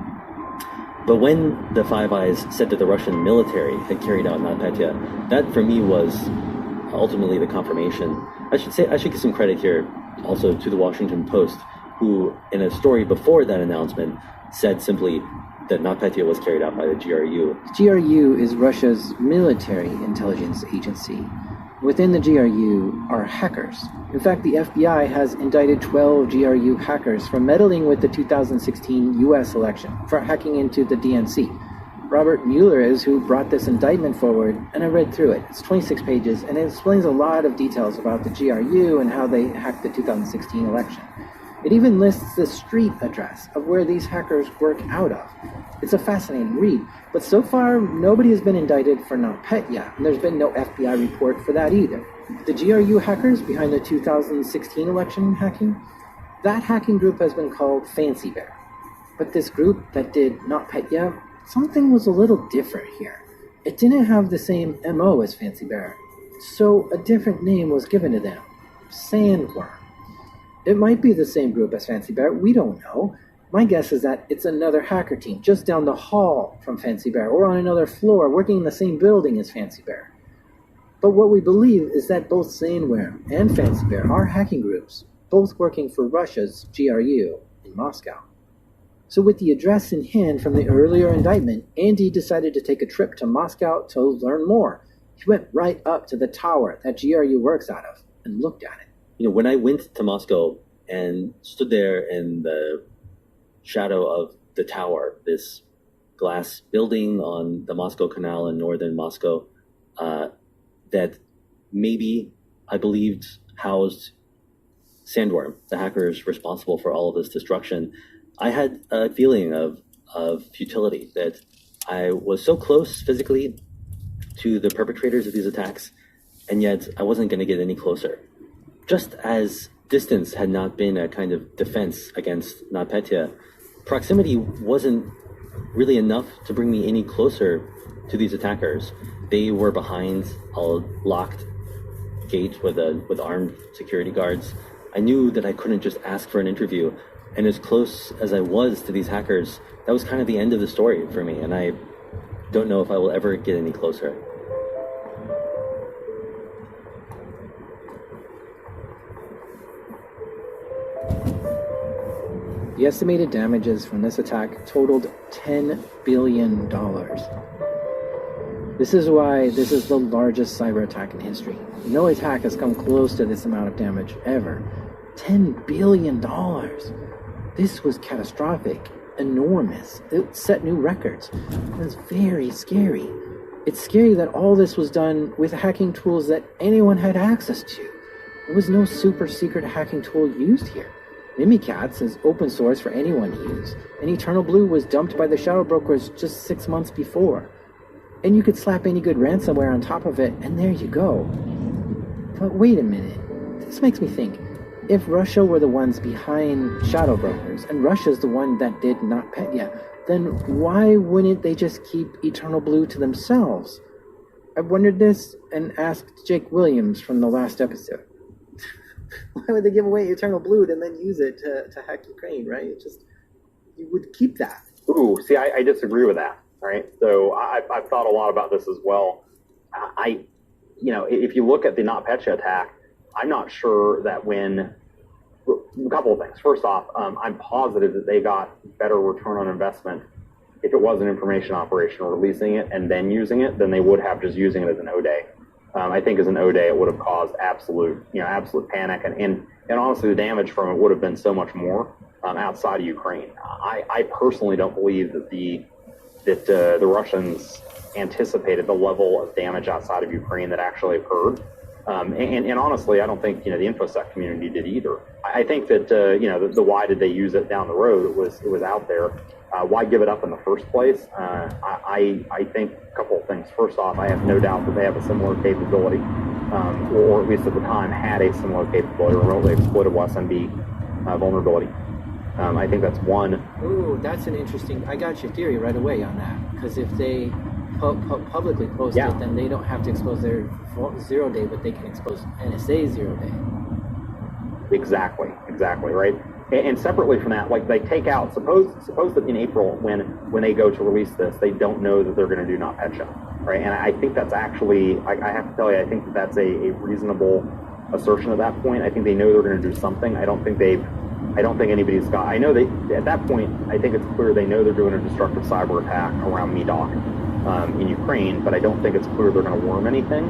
Speaker 2: But when the Five Eyes said that the Russian military had carried out NotPetya, that for me was ultimately the confirmation. I should give some credit here also to the Washington Post, who in a story before that announcement said simply that NotPetya was carried out by the GRU.
Speaker 1: The GRU is Russia's military intelligence agency. Within the GRU are hackers. In fact, the FBI has indicted 12 GRU hackers for meddling with the 2016 US election, for hacking into the DNC. Robert Mueller is who brought this indictment forward, and I read through it. It's 26 pages, and it explains a lot of details about the GRU and how they hacked the 2016 election. It even lists the street address of where these hackers work out of. It's a fascinating read, but so far nobody has been indicted for NotPetya, and there's been no FBI report for that either. The GRU hackers behind the 2016 election hacking, that hacking group has been called Fancy Bear. But this group that did NotPetya, something was a little different here. It didn't have the same MO as Fancy Bear, so a different name was given to them, Sandworm. It might be the same group as Fancy Bear, we don't know. My guess is that it's another hacker team just down the hall from Fancy Bear or on another floor working in the same building as Fancy Bear. But what we believe is that both Sandworm and Fancy Bear are hacking groups, both working for Russia's GRU in Moscow. So with the address in hand from the earlier indictment, Andy decided to take a trip to Moscow to learn more. He went right up to the tower that GRU works out of and looked at it.
Speaker 2: You know, when I went to Moscow and stood there in the shadow of the tower, this glass building on the Moscow Canal in northern Moscow, that maybe I believed housed Sandworm, the hackers responsible for all of this destruction, I had a feeling of futility, that I was so close physically to the perpetrators of these attacks, and yet I wasn't going to get any closer. Just as distance had not been a kind of defense against NotPetya, proximity wasn't really enough to bring me any closer to these attackers. They were behind a locked gate with armed security guards. I knew that I couldn't just ask for an interview, and as close as I was to these hackers, that was kind of the end of the story for me, and I don't know if I will ever get any closer.
Speaker 1: The estimated damages from this attack totaled $10 billion. This is why this is the largest cyber attack in history. No attack has come close to this amount of damage ever. $10 billion. This was catastrophic, enormous. It set new records. It was very scary. It's scary that all this was done with hacking tools that anyone had access to. There was no super secret hacking tool used here. Mimikatz is open source for anyone to use, and Eternal Blue was dumped by the shadow brokers just 6 months before. And you could slap any good ransomware on top of it, and there you go. But wait a minute. This makes me think. If Russia were the ones behind shadow brokers, and Russia's the one that did NotPetya, then why wouldn't they just keep Eternal Blue to themselves? I wondered this and asked Jake Williams from the last episode. Why would they give away Eternal Blue and then use it to hack Ukraine, right? You would keep that.
Speaker 3: Ooh, see, I disagree with that, right? So I've thought a lot about this as well. If you look at the NotPetya attack, I'm not sure that a couple of things. First off, I'm positive that they got better return on investment if it was an information operation, releasing it and then using it, than they would have just using it as an O-Day. I think as an O-Day, it would have caused absolute panic, and honestly, the damage from it would have been so much more outside of Ukraine. I personally don't believe that the Russians anticipated the level of damage outside of Ukraine that actually occurred. And honestly, I don't think the InfoSec community did either. I think that the why did they use it down the road? It was out there. Why give it up in the first place? I think a couple of things. First off, I have no doubt that they have a similar capability, or at least at the time had a similar capability, remotely exploitable SMB vulnerability. I think that's one.
Speaker 1: Ooh, that's an interesting. I got your theory right away on that, because if they publicly post it, then they don't have to expose their 0 day, but they can expose NSA 0 day.
Speaker 3: Exactly, right? And separately from that, like they take out, suppose that in April, when they go to release this, they don't know that they're going to do NotPetya, right? And I think that's actually, I have to tell you, I think that's a reasonable assertion at that point. I think they know they're going to do something. I don't think anybody's got, I know at that point, I think it's clear they know they're doing a destructive cyber attack around MeDoc in Ukraine, but I don't think it's clear they're going to worm anything.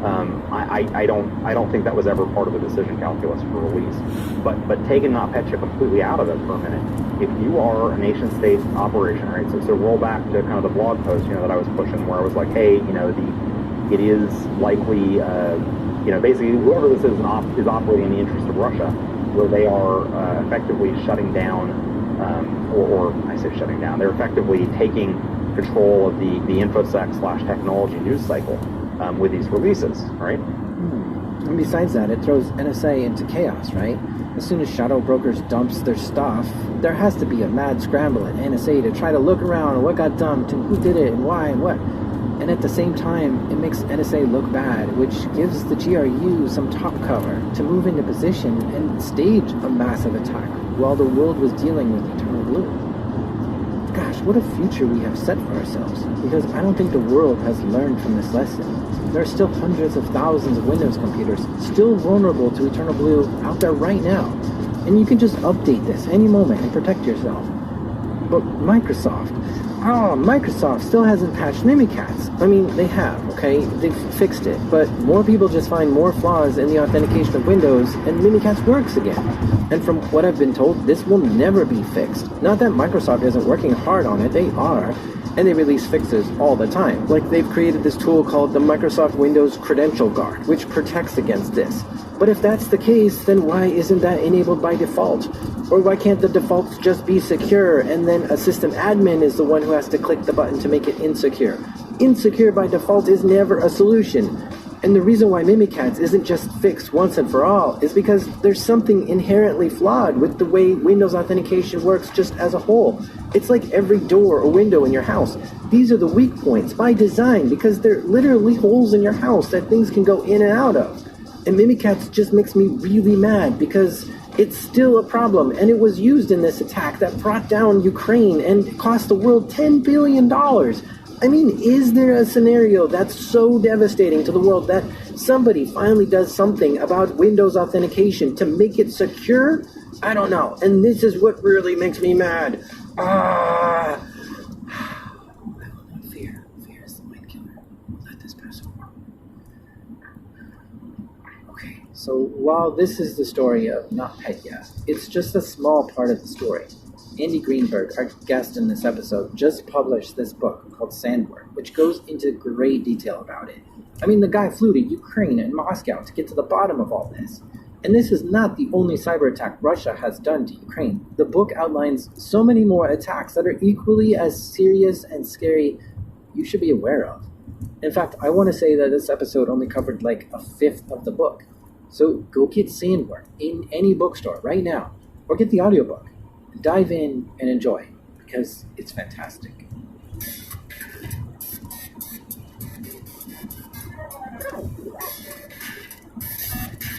Speaker 3: I don't think that was ever part of the decision calculus for release. But taking NotPetya completely out of it for a minute, if you are a nation-state operation, right? So roll back to kind of the blog post, that I was pushing, where I was like, hey, it is likely, basically whoever this is operating in the interest of Russia, where they are effectively shutting down, or I say shutting down, they're effectively taking control of the InfoSec/technology news cycle. With these releases, right?
Speaker 1: And besides that, it throws NSA into chaos, right? As soon as Shadow Brokers dumps their stuff, there has to be a mad scramble at NSA to try to look around what got dumped and who did it and why and what. And at the same time, it makes NSA look bad, which gives the GRU some top cover to move into position and stage a massive attack while the world was dealing with Eternal Blue. Gosh, what a future we have set for ourselves, because I don't think the world has learned from this lesson. There are still hundreds of thousands of Windows computers still vulnerable to Eternal Blue out there right now, and you can just update this any moment and protect yourself. But Microsoft still hasn't patched Mimikatz. I mean, they have, okay? They've fixed it, but more people just find more flaws in the authentication of Windows, and Mimikatz works again. And from what I've been told, this will never be fixed. Not that Microsoft isn't working hard on it, they are. And they release fixes all the time. Like they've created this tool called the Microsoft Windows Credential Guard, which protects against this. But if that's the case, then why isn't that enabled by default? Or why can't the defaults just be secure and then a system admin is the one who has to click the button to make it insecure? insecure by default is never a solution. And the reason why Mimikatz isn't just fixed once and for all is because there's something inherently flawed with the way Windows authentication works just as a whole. It's like every door or window in your house. These are the weak points by design because they're literally holes in your house that things can go in and out of. And Mimikatz just makes me really mad because it's still a problem, and it was used in this attack that brought down Ukraine and cost the world $10 billion. I mean, is there a scenario that's so devastating to the world that somebody finally does something about Windows authentication to make it secure? I don't know. And this is what really makes me mad. Fear is the wind killer. Let this pass over. Okay, so while this is the story of Not Petya, it's just a small part of the story. Andy Greenberg, our guest in this episode, just published this book called Sandworm, which goes into great detail about it. I mean, the guy flew to Ukraine and Moscow to get to the bottom of all this. And this is not the only cyber attack Russia has done to Ukraine. The book outlines so many more attacks that are equally as serious and scary you should be aware of. In fact, I want to say that this episode only covered like a fifth of the book. So go get Sandworm in any bookstore right now, or get the audiobook. Dive in and enjoy, because it's fantastic.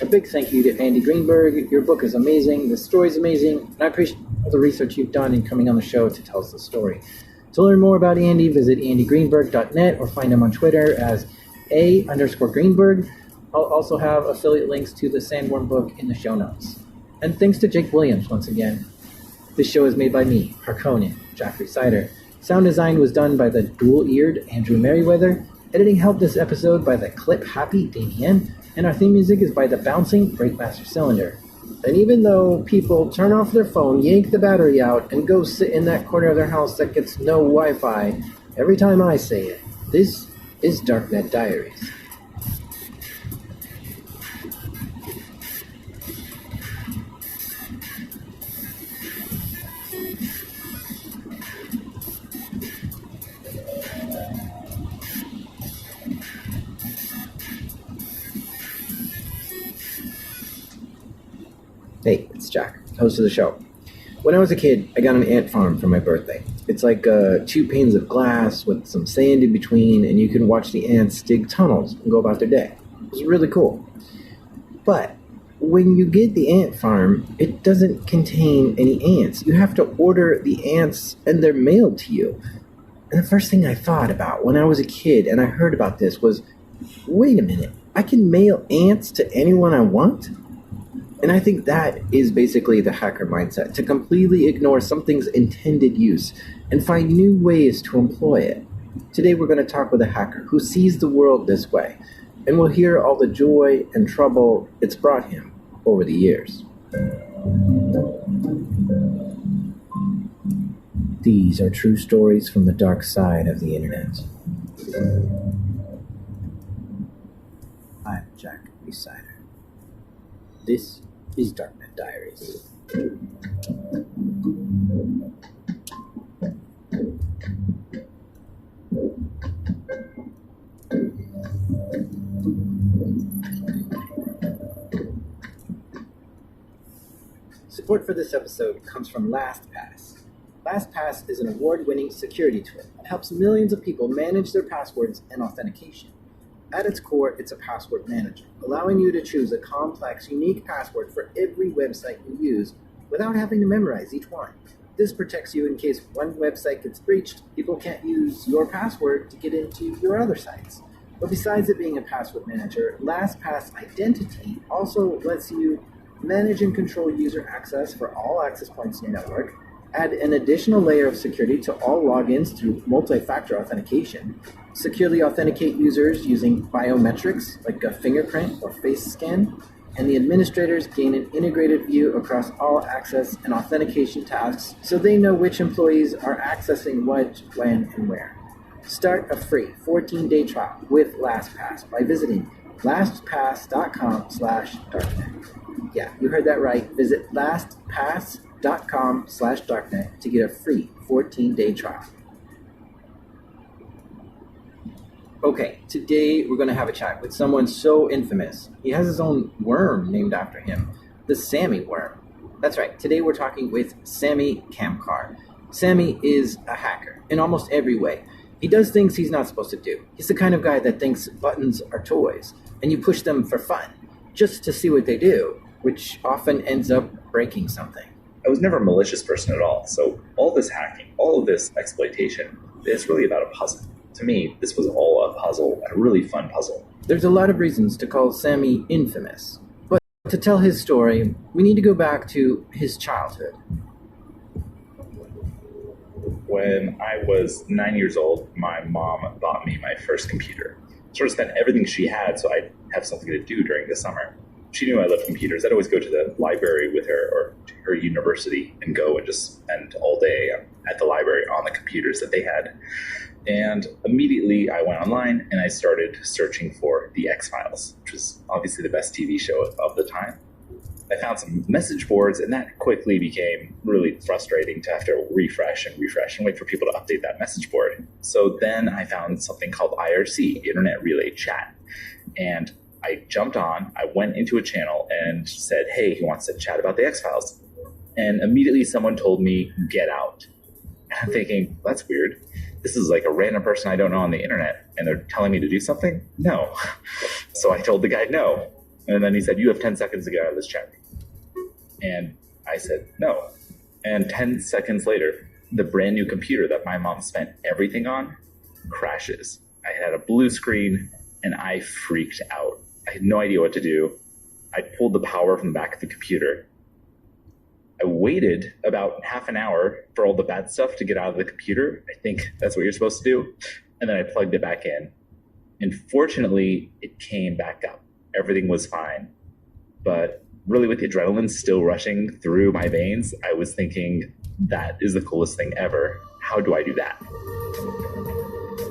Speaker 1: A big thank you to Andy Greenberg. Your book is amazing, the story's amazing, and I appreciate all the research you've done in coming on the show to tell us the story. To learn more about Andy, visit andygreenberg.net or find him on Twitter as _Greenberg. I'll also have affiliate links to the Sandworm book in the show notes. And thanks to Jake Williams once again. This show is made by me, Harkonnen, Jeffrey Sider. Sound design was done by the dual-eared Andrew Merriweather. Editing help this episode by the clip-happy Damien. And our theme music is by the bouncing Breakmaster Cylinder. And even though people turn off their phone, yank the battery out, and go sit in that corner of their house that gets no Wi-Fi, every time I say it, this is Darknet Diaries. Hey, it's Jack, host of the show. When I was a kid, I got an ant farm for my birthday. It's like 2 panes of glass with some sand in between, and you can watch the ants dig tunnels and go about their day. It was really cool. But when you get the ant farm, it doesn't contain any ants. You have to order the ants, and they're mailed to you. And the first thing I thought about when I was a kid and I heard about this was, wait a minute, I can mail ants to anyone I want? And I think that is basically the hacker mindset, to completely ignore something's intended use and find new ways to employ it. Today we're going to talk with a hacker who sees the world this way, and we'll hear all the joy and trouble it's brought him over the years. These are true stories from the dark side of the internet. I'm Jack Sider. This is Darknet Diaries. Support for this episode comes from LastPass. LastPass is an award-winning security tool that helps millions of people manage their passwords and authentication. At its core, it's a password manager, allowing you to choose a complex, unique password for every website you use without having to memorize each one. This protects you in case one website gets breached, people can't use your password to get into your other sites. But besides it being a password manager, LastPass Identity also lets you manage and control user access for all access points in your network, add an additional layer of security to all logins through multi-factor authentication, securely authenticate users using biometrics like a fingerprint or face scan, and the administrators gain an integrated view across all access and authentication tasks so they know which employees are accessing what, when, and where. Start a free 14-day trial with LastPass by visiting lastpass.com/darknet. Yeah, you heard that right. Visit lastpass.com/darknet to get a free 14-day trial. Okay, today we're going to have a chat with someone so infamous. He has his own worm named after him, the Sammy worm. That's right, today we're talking with Sammy Kamkar. Sammy is a hacker in almost every way. He does things he's not supposed to do. He's the kind of guy that thinks buttons are toys, and you push them for fun, just to see what they do, which often ends up breaking something.
Speaker 4: I was never a malicious person at all, so all this hacking, all of this exploitation, it's really about a puzzle. To me, this was all a puzzle, a really fun puzzle.
Speaker 1: There's a lot of reasons to call Sammy infamous, but to tell his story, we need to go back to his childhood.
Speaker 4: When I was 9 years old, my mom bought me my first computer. Sort of spent everything she had so I'd have something to do during the summer. She knew I loved computers. I'd always go to the library with her or to her university and go and just spend all day at the library on the computers that they had. And immediately I went online and I started searching for The X-Files, which was obviously the best TV show of the time. I found some message boards, and that quickly became really frustrating to have to refresh and wait for people to update that message board. So then I found something called IRC, Internet Relay Chat. And I jumped on, I went into a channel and said, hey, he wants to chat about the X-Files. And immediately someone told me, get out. And I'm thinking, that's weird. This is like a random person I don't know on the internet, and they're telling me to do something? No. So I told the guy no. And then he said, you have 10 seconds to get out of this chat. And I said, no. And 10 seconds later, the brand new computer that my mom spent everything on crashes. I had a blue screen and I freaked out. I had no idea what to do. I pulled the power from the back of the computer. I waited about half an hour for all the bad stuff to get out of the computer. I think that's what you're supposed to do. And then I plugged it back in. And fortunately, it came back up. Everything was fine. But really, with the adrenaline still rushing through my veins, I was thinking, that is the coolest thing ever. How do I do that?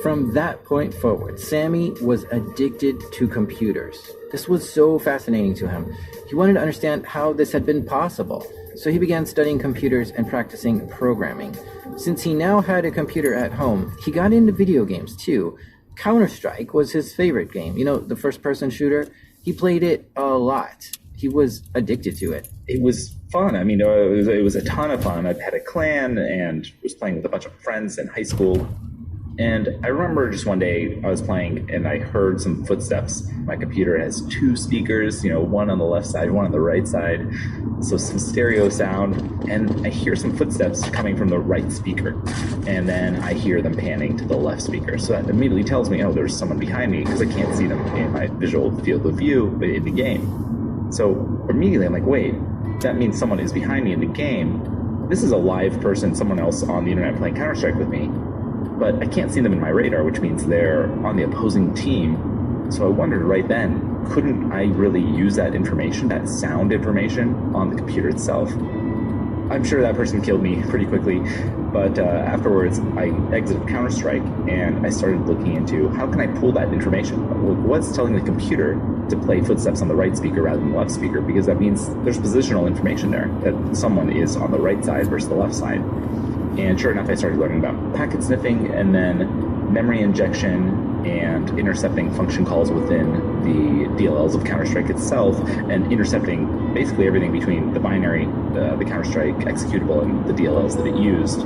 Speaker 1: From that point forward, Sammy was addicted to computers. This was so fascinating to him. He wanted to understand how this had been possible. So he began studying computers and practicing programming. Since he now had a computer at home, he got into video games too. Counter-Strike was his favorite game. You know, the first-person shooter? He played it a lot. He was addicted to it.
Speaker 4: It was fun. I mean, it was a ton of fun. I had a clan and was playing with a bunch of friends in high school. And I remember just one day I was playing and I heard some footsteps. My computer has two speakers, one on the left side, one on the right side. So some stereo sound. And I hear some footsteps coming from the right speaker. And then I hear them panning to the left speaker. So that immediately tells me, oh, there's someone behind me, because I can't see them in my visual field of view, but in the game. So immediately I'm like, wait, that means someone is behind me in the game. This is a live person, someone else on the internet playing Counter-Strike with me. But I can't see them in my radar, which means they're on the opposing team. So I wondered right then, couldn't I really use that information, that sound information, on the computer itself? I'm sure that person killed me pretty quickly, but afterwards I exited Counter-Strike and I started looking into how can I pull that information? What's telling the computer to play footsteps on the right speaker rather than the left speaker? Because that means there's positional information there, that someone is on the right side versus the left side. And sure enough, I started learning about packet sniffing and then memory injection and intercepting function calls within the DLLs of Counter-Strike itself, and intercepting basically everything between the binary, the Counter-Strike executable, and the DLLs that it used,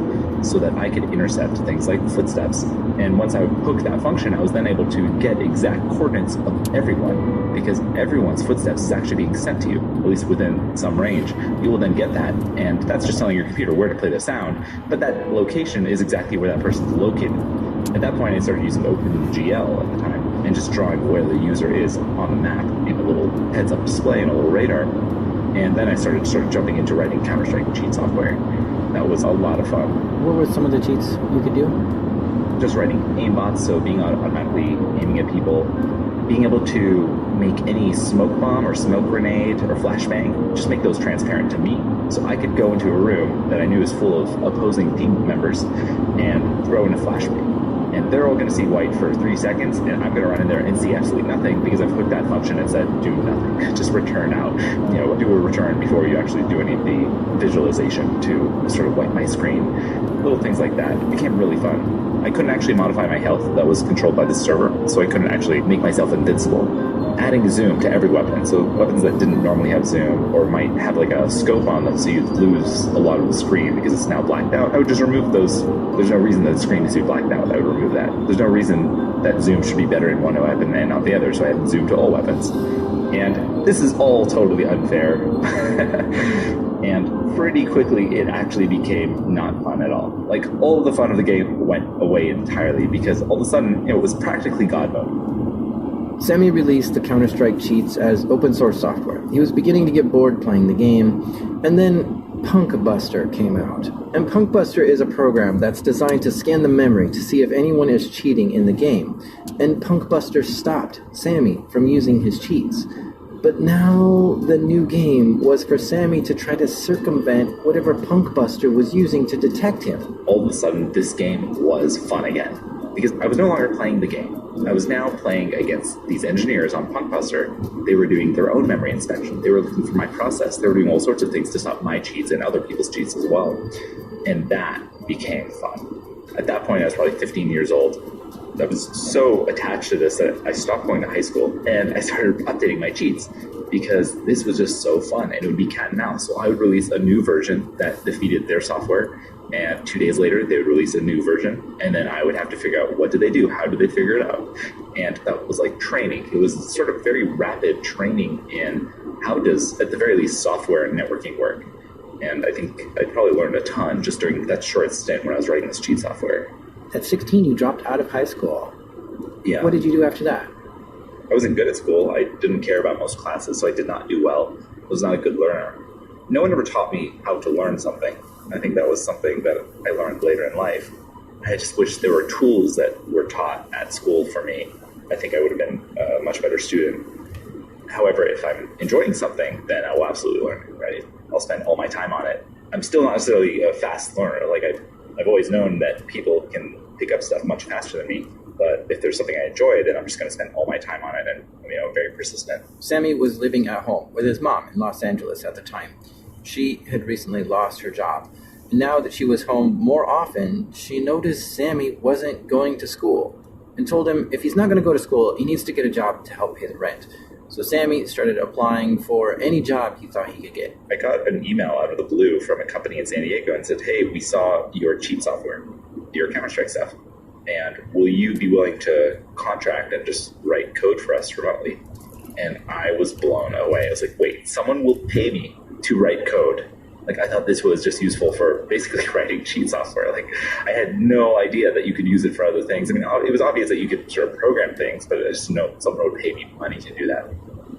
Speaker 4: so that I could intercept things like footsteps. And once I hooked that function, I was then able to get exact coordinates of everyone, because everyone's footsteps is actually being sent to you, at least within some range. You will then get that, and that's just telling your computer where to play the sound, but that location is exactly where that person's located. At that point, I started using OpenGL at the time, and just drawing where the user is on the map in a little heads-up display and a little radar. And then I started jumping into writing Counter-Strike cheat software. That was a lot of fun.
Speaker 1: What were some of the cheats you could do?
Speaker 4: Just writing aimbots, so being automatically aiming at people, being able to make any smoke bomb or smoke grenade or flashbang, just make those transparent to me. So I could go into a room that I knew was full of opposing team members and throw in a flashbang. and they're all going to see white for 3 seconds, and I'm going to run in there and see absolutely nothing because I've hooked that function and said do nothing. Just return out. Do a return before you actually do any of the visualization to sort of wipe my screen. Little things like that. It became really fun. I couldn't actually modify my health. That was controlled by the server, so I couldn't actually make myself invincible. Adding zoom to every weapon, so weapons that didn't normally have zoom or might have like a scope on them, so you lose a lot of the screen because it's now blacked out. I would just remove those. There's no reason that the screen needs to be blacked out. I would remove that. There's no reason that zoom should be better in one weapon and not the other, so I had zoom to all weapons. And this is all totally unfair. And pretty quickly, it actually became not fun at all. Like, all of the fun of the game went away entirely because all of a sudden, it was practically God mode.
Speaker 1: Sammy released the Counter-Strike cheats as open source software. He was beginning to get bored playing the game, and then Punkbuster came out. And Punkbuster is a program that's designed to scan the memory to see if anyone is cheating in the game. And Punkbuster stopped Sammy from using his cheats. But now the new game was for Sammy to try to circumvent whatever Punkbuster was using to detect him.
Speaker 4: All of a sudden, this game was fun again. Because I was no longer playing the game. I was now playing against these engineers on Punkbuster. They were doing their own memory inspection. They were looking for my process. They were doing all sorts of things to stop my cheats and other people's cheats as well. And that became fun. At that point, I was probably 15 years old. I was so attached to this that I stopped going to high school and I started updating my cheats because this was just so fun and it would be cat and mouse. So I would release a new version that defeated their software, and 2 days later they would release a new version, and then I would have to figure out what did they do, how did they figure it out. And that was like training. It was sort of very rapid training in how does, at the very least, software and networking work. And I think I probably learned a ton just during that short stint when I was writing this cheat software.
Speaker 1: At 16, you dropped out of high school.
Speaker 4: Yeah.
Speaker 1: What did you do after that?
Speaker 4: I wasn't good at school. I didn't care about most classes, so I did not do well. I was not a good learner. No one ever taught me how to learn something. I think that was something that I learned later in life. I just wish there were tools that were taught at school for me. I think I would have been a much better student. However, if I'm enjoying something, then I will absolutely learn it, right? I'll spend all my time on it. I'm still not necessarily a fast learner. Like I've always known that people can pick up stuff much faster than me. But if there's something I enjoy, then I'm just going to spend all my time on it, and very persistent.
Speaker 1: Sammy was living at home with his mom in Los Angeles at the time. She had recently lost her job. And now that she was home more often, she noticed Sammy wasn't going to school and told him if he's not going to go to school, he needs to get a job to help pay the rent. So Sammy started applying for any job he thought he could get.
Speaker 4: I got an email out of the blue from a company in San Diego and said, hey, we saw your cheat software, your Counter-Strike stuff, and will you be willing to contract and just write code for us remotely? And I was blown away. I was like, wait, someone will pay me to write code? Like, I thought this was just useful for basically writing cheat software. Like, I had no idea that you could use it for other things. I mean, it was obvious that you could sort of program things, but I just know someone would pay me money to do that.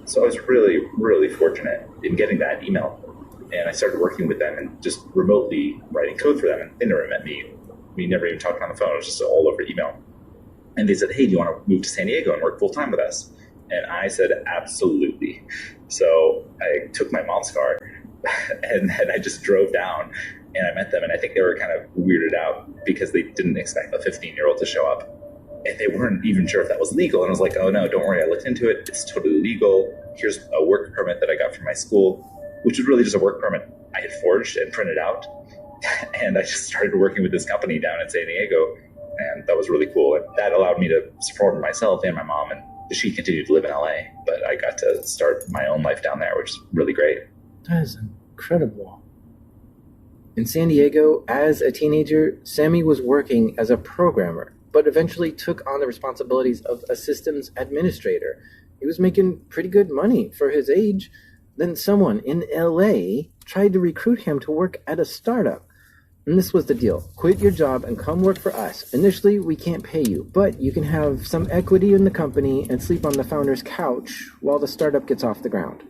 Speaker 4: So I was really, really fortunate in getting that email. And I started working with them and just remotely writing code for them. And they never met me. We never even talked on the phone. It was just all over email. And they said, hey, do you want to move to San Diego and work full-time with us? And I said, absolutely. So I took my mom's car and I just drove down and I met them. And I think they were kind of weirded out because they didn't expect a 15-year-old to show up. And they weren't even sure if that was legal. And I was like, oh, no, don't worry. I looked into it. It's totally legal. Here's a work permit that I got from my school, which was really just a work permit I had forged and printed out. And I just started working with this company down in San Diego. And that was really cool. And that allowed me to support myself and my mom. And she continued to live in LA. But I got to start my own life down there, which is really great.
Speaker 1: That is incredible. In San Diego, as a teenager, Sammy was working as a programmer, but eventually took on the responsibilities of a systems administrator. He was making pretty good money for his age. Then someone in LA tried to recruit him to work at a startup. And this was the deal. Quit your job and come work for us. Initially, we can't pay you, but you can have some equity in the company and sleep on the founder's couch while the startup gets off the ground.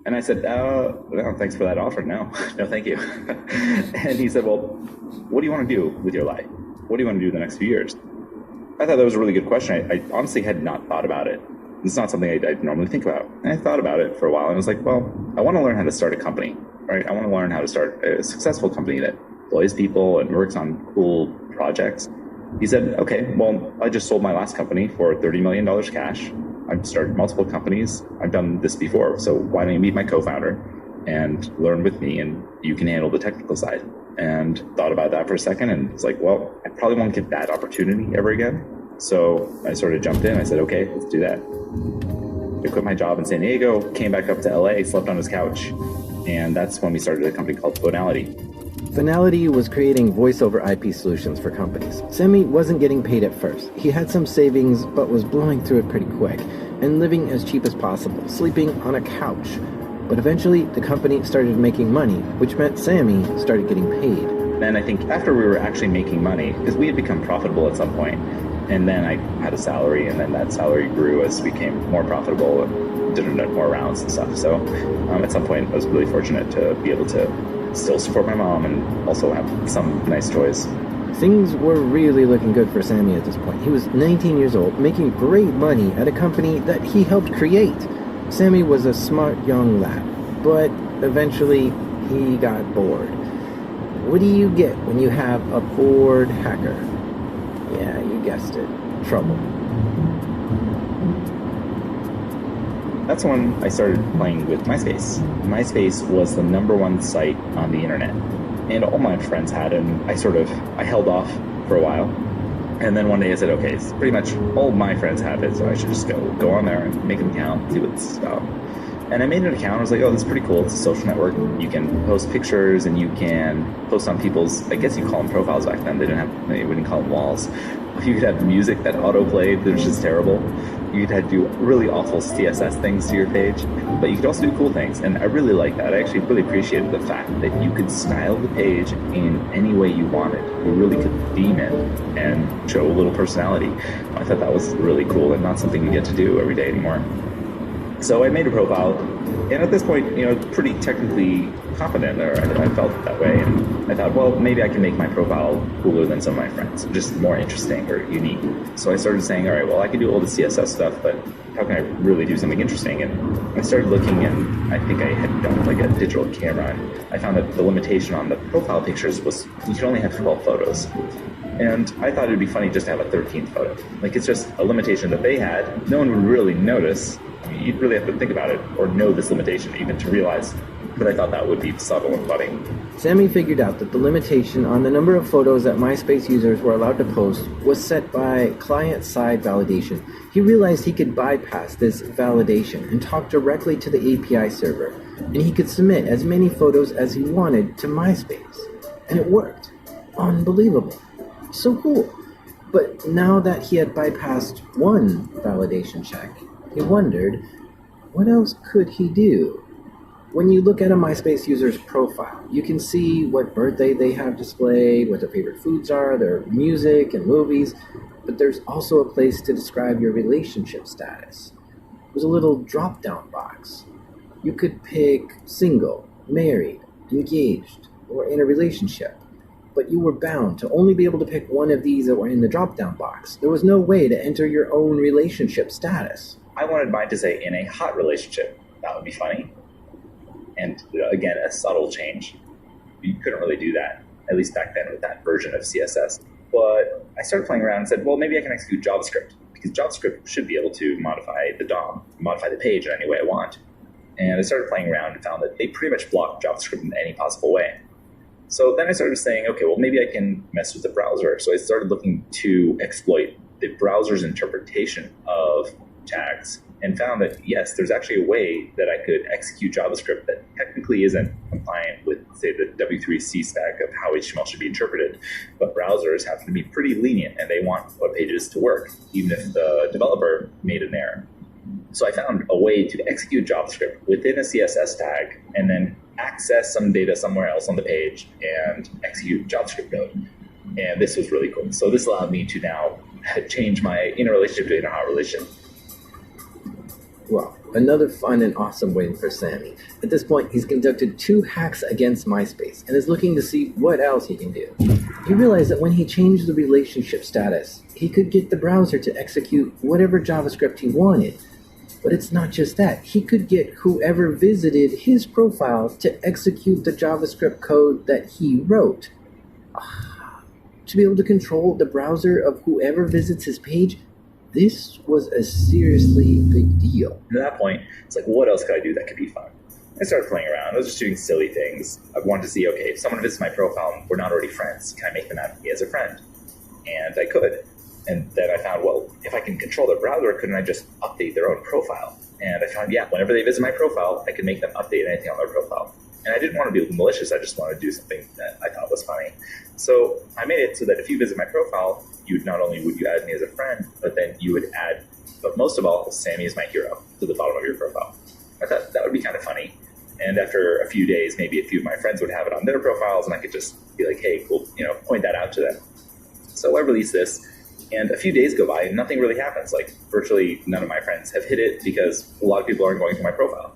Speaker 4: And I said, no, thanks for that offer. No, thank you. And he said, well, what do you want to do with your life? What do you want to do the next few years? I thought that was a really good question. I honestly had not thought about it. It's not something I'd normally think about. And I thought about it for a while and I was like, well, I want to learn how to start a company, right? I want to learn how to start a successful company that employs people and works on cool projects. he said, okay, well, I just sold my last company for $30 million cash. I've started multiple companies. I've done this before. So why don't you meet my co-founder and learn with me, and you can handle the technical side? And thought about that for a second and was like, well, I probably won't get that opportunity ever again. So I sort of jumped in. I said, okay, let's do that. I quit my job in San Diego, came back up to LA, slept on his couch. And that's when we started a company called Finality.
Speaker 1: Finality was creating voice-over IP solutions for companies. Sammy wasn't getting paid at first. He had some savings, but was blowing through it pretty quick, and living as cheap as possible, sleeping on a couch. But eventually, the company started making money, which meant Sammy started getting paid.
Speaker 4: Then I think after we were actually making money, because we had become profitable at some point, and then I had a salary, and then that salary grew as we became more profitable and did more rounds and stuff. So at some point, I was really fortunate to be able to still support my mom and also have some nice toys.
Speaker 1: Things were really looking good for Sammy at this point. He was 19 years old, making great money at a company that he helped create. Sammy was a smart young lad, but eventually he got bored. What do you get when you have a bored hacker? Yeah, you guessed it. Trouble.
Speaker 4: That's when I started playing with MySpace. MySpace was the #1 site on the internet, and all my friends had it, and I held off for a while. And then one day I said, okay, it's pretty much all my friends have it, so I should just go on there and make an account, see what it's about. And I made an account. I was like, oh, this is pretty cool. It's a social network. You can post pictures, and you can post on people's, I guess you call them profiles back then. They wouldn't call them walls. You could have music that auto-played that was just terrible. You could do really awful CSS things to your page, but you could also do cool things. And I really like that. I actually really appreciated the fact that you could style the page in any way you wanted. You really could theme it and show a little personality. I thought that was really cool and not something you get to do every day anymore. So I made a profile, and at this point, pretty technically competent, or I felt that way, and I thought, well, maybe I can make my profile cooler than some of my friends, just more interesting or unique. So I started saying, all right, well, I can do all the CSS stuff, but how can I really do something interesting? And I started looking, and I think I had done like a digital camera, and I found that the limitation on the profile pictures was you could only have 12 photos. And I thought it'd be funny just to have a 13th photo. Like, it's just a limitation that they had. No one would really notice. You'd really have to think about it or know this limitation even to realize. But I thought that would be subtle and funny.
Speaker 1: Sammy figured out that the limitation on the number of photos that MySpace users were allowed to post was set by client-side validation. He realized he could bypass this validation and talk directly to the API server, and he could submit as many photos as he wanted to MySpace. And it worked. Unbelievable. So cool. But now that he had bypassed one validation check, he wondered, what else could he do? When you look at a MySpace user's profile, you can see what birthday they have displayed, what their favorite foods are, their music and movies, but there's also a place to describe your relationship status. There's a little drop-down box. You could pick single, married, engaged, or in a relationship. But you were bound to only be able to pick one of these that were in the drop-down box. There was no way to enter your own relationship status.
Speaker 4: I wanted mine to say in a hot relationship. That would be funny. And again, a subtle change. You couldn't really do that, at least back then with that version of CSS. But I started playing around and said, well, maybe I can execute JavaScript, because JavaScript should be able to modify the DOM, modify the page in any way I want. And I started playing around and found that they pretty much block JavaScript in any possible way. So then I started saying, okay, well, maybe I can mess with the browser. So I started looking to exploit the browser's interpretation of tags and found that, yes, there's actually a way that I could execute JavaScript that technically isn't compliant with, say, the W3C spec of how HTML should be interpreted. But browsers happen to be pretty lenient, and they want web pages to work, even if the developer made an error. So I found a way to execute JavaScript within a CSS tag and then access some data somewhere else on the page and execute JavaScript code. And this was really cool. So this allowed me to now change my inner relationship to inner hot relationship.
Speaker 1: Well, another fun and awesome win for Sammy. At this point, he's conducted 2 hacks against MySpace and is looking to see what else he can do. He realized that when he changed the relationship status, he could get the browser to execute whatever JavaScript he wanted. But it's not just that. He could get whoever visited his profile to execute the JavaScript code that he wrote. to be able to control the browser of whoever visits his page, this was a seriously big deal.
Speaker 4: At that point, it's like, what else could I do that could be fun? I started playing around. I was just doing silly things. I wanted to see, okay, if someone visits my profile and we're not already friends, can I make them add me as a friend? And I could. And then I found, well, if I can control their browser, couldn't I just update their own profile? And I found, yeah, whenever they visit my profile, I could make them update anything on their profile. And I didn't want to be malicious. I just wanted to do something that I thought was funny. So I made it so that if you visit my profile, not only would you add me as a friend, but then you would add, but most of all, Sammy is my hero to the bottom of your profile. I thought that would be kind of funny. And after a few days, maybe a few of my friends would have it on their profiles, and I could just be like, hey, cool, point that out to them. So I released this, and a few days go by, and nothing really happens. Like, virtually none of my friends have hit it because a lot of people aren't going to my profile.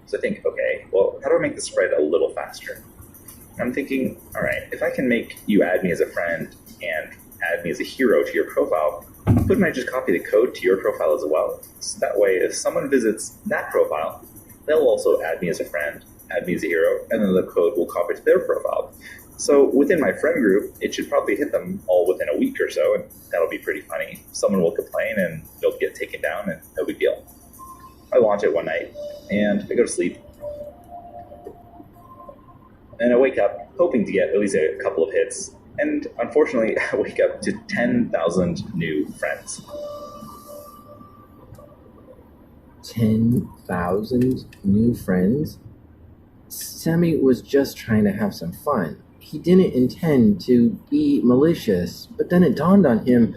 Speaker 4: So I think, okay, well, how do I make the spread a little faster? I'm thinking, all right, if I can make you add me as a friend and add me as a hero to your profile, couldn't I just copy the code to your profile as well? So that way, if someone visits that profile, they'll also add me as a friend, add me as a hero, and then the code will copy to their profile. So within my friend group, it should probably hit them all within a week or so, and that'll be pretty funny. Someone will complain, and they'll get taken down, and no big deal. I launch it one night, and I go to sleep. And I wake up hoping to get at least a couple of hits, and unfortunately, I wake up to 10,000 new friends.
Speaker 1: 10,000 new friends? Sammy was just trying to have some fun. He didn't intend to be malicious, but then it dawned on him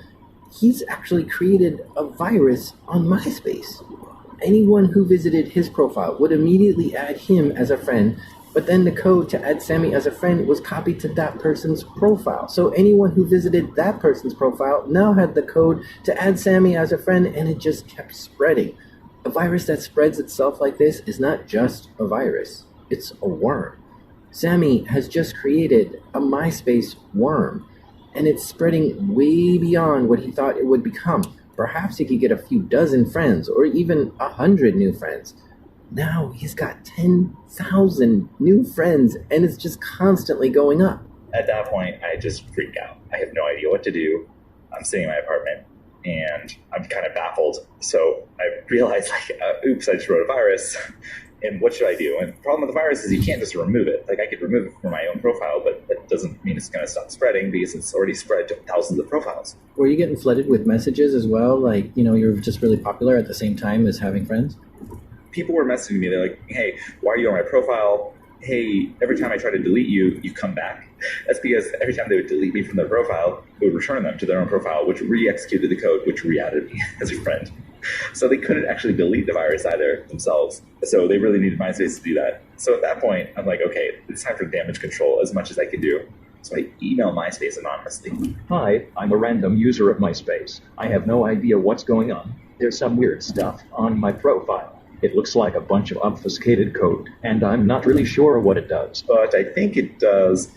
Speaker 1: he's actually created a virus on MySpace. Anyone who visited his profile would immediately add him as a friend, but then the code to add Sammy as a friend was copied to that person's profile. So anyone who visited that person's profile now had the code to add Sammy as a friend, and it just kept spreading. A virus that spreads itself like this is not just a virus, it's a worm. Sammy has just created a MySpace worm, and it's spreading way beyond what he thought it would become. Perhaps he could get a few dozen friends, or even 100 new friends. Now he's got 10,000 new friends, and it's just constantly going up.
Speaker 4: At that point, I just freak out. I have no idea what to do. I'm sitting in my apartment, and I'm kind of baffled. So I realized, oops, I just wrote a virus, and what should I do? And the problem with the virus is you can't just remove it. Like, I could remove it from my own profile, but that doesn't mean it's going to stop spreading because it's already spread to thousands of profiles.
Speaker 1: Were you getting flooded with messages as well? Like, you're just really popular at the same time as having friends?
Speaker 4: People were messaging me. They're like, hey, why are you on my profile? Hey, every time I try to delete you, you come back. That's because every time they would delete me from their profile, it would return them to their own profile, which re-executed the code, which re-added me as a friend. So they couldn't actually delete the virus either themselves. So they really needed MySpace to do that. So at that point, I'm like, okay, it's time for damage control as much as I can do. So I email MySpace anonymously.
Speaker 5: Hi, I'm a random user of MySpace. I have no idea what's going on. There's some weird stuff on my profile. It looks like a bunch of obfuscated code, and I'm not really sure what it does.
Speaker 4: But I think it does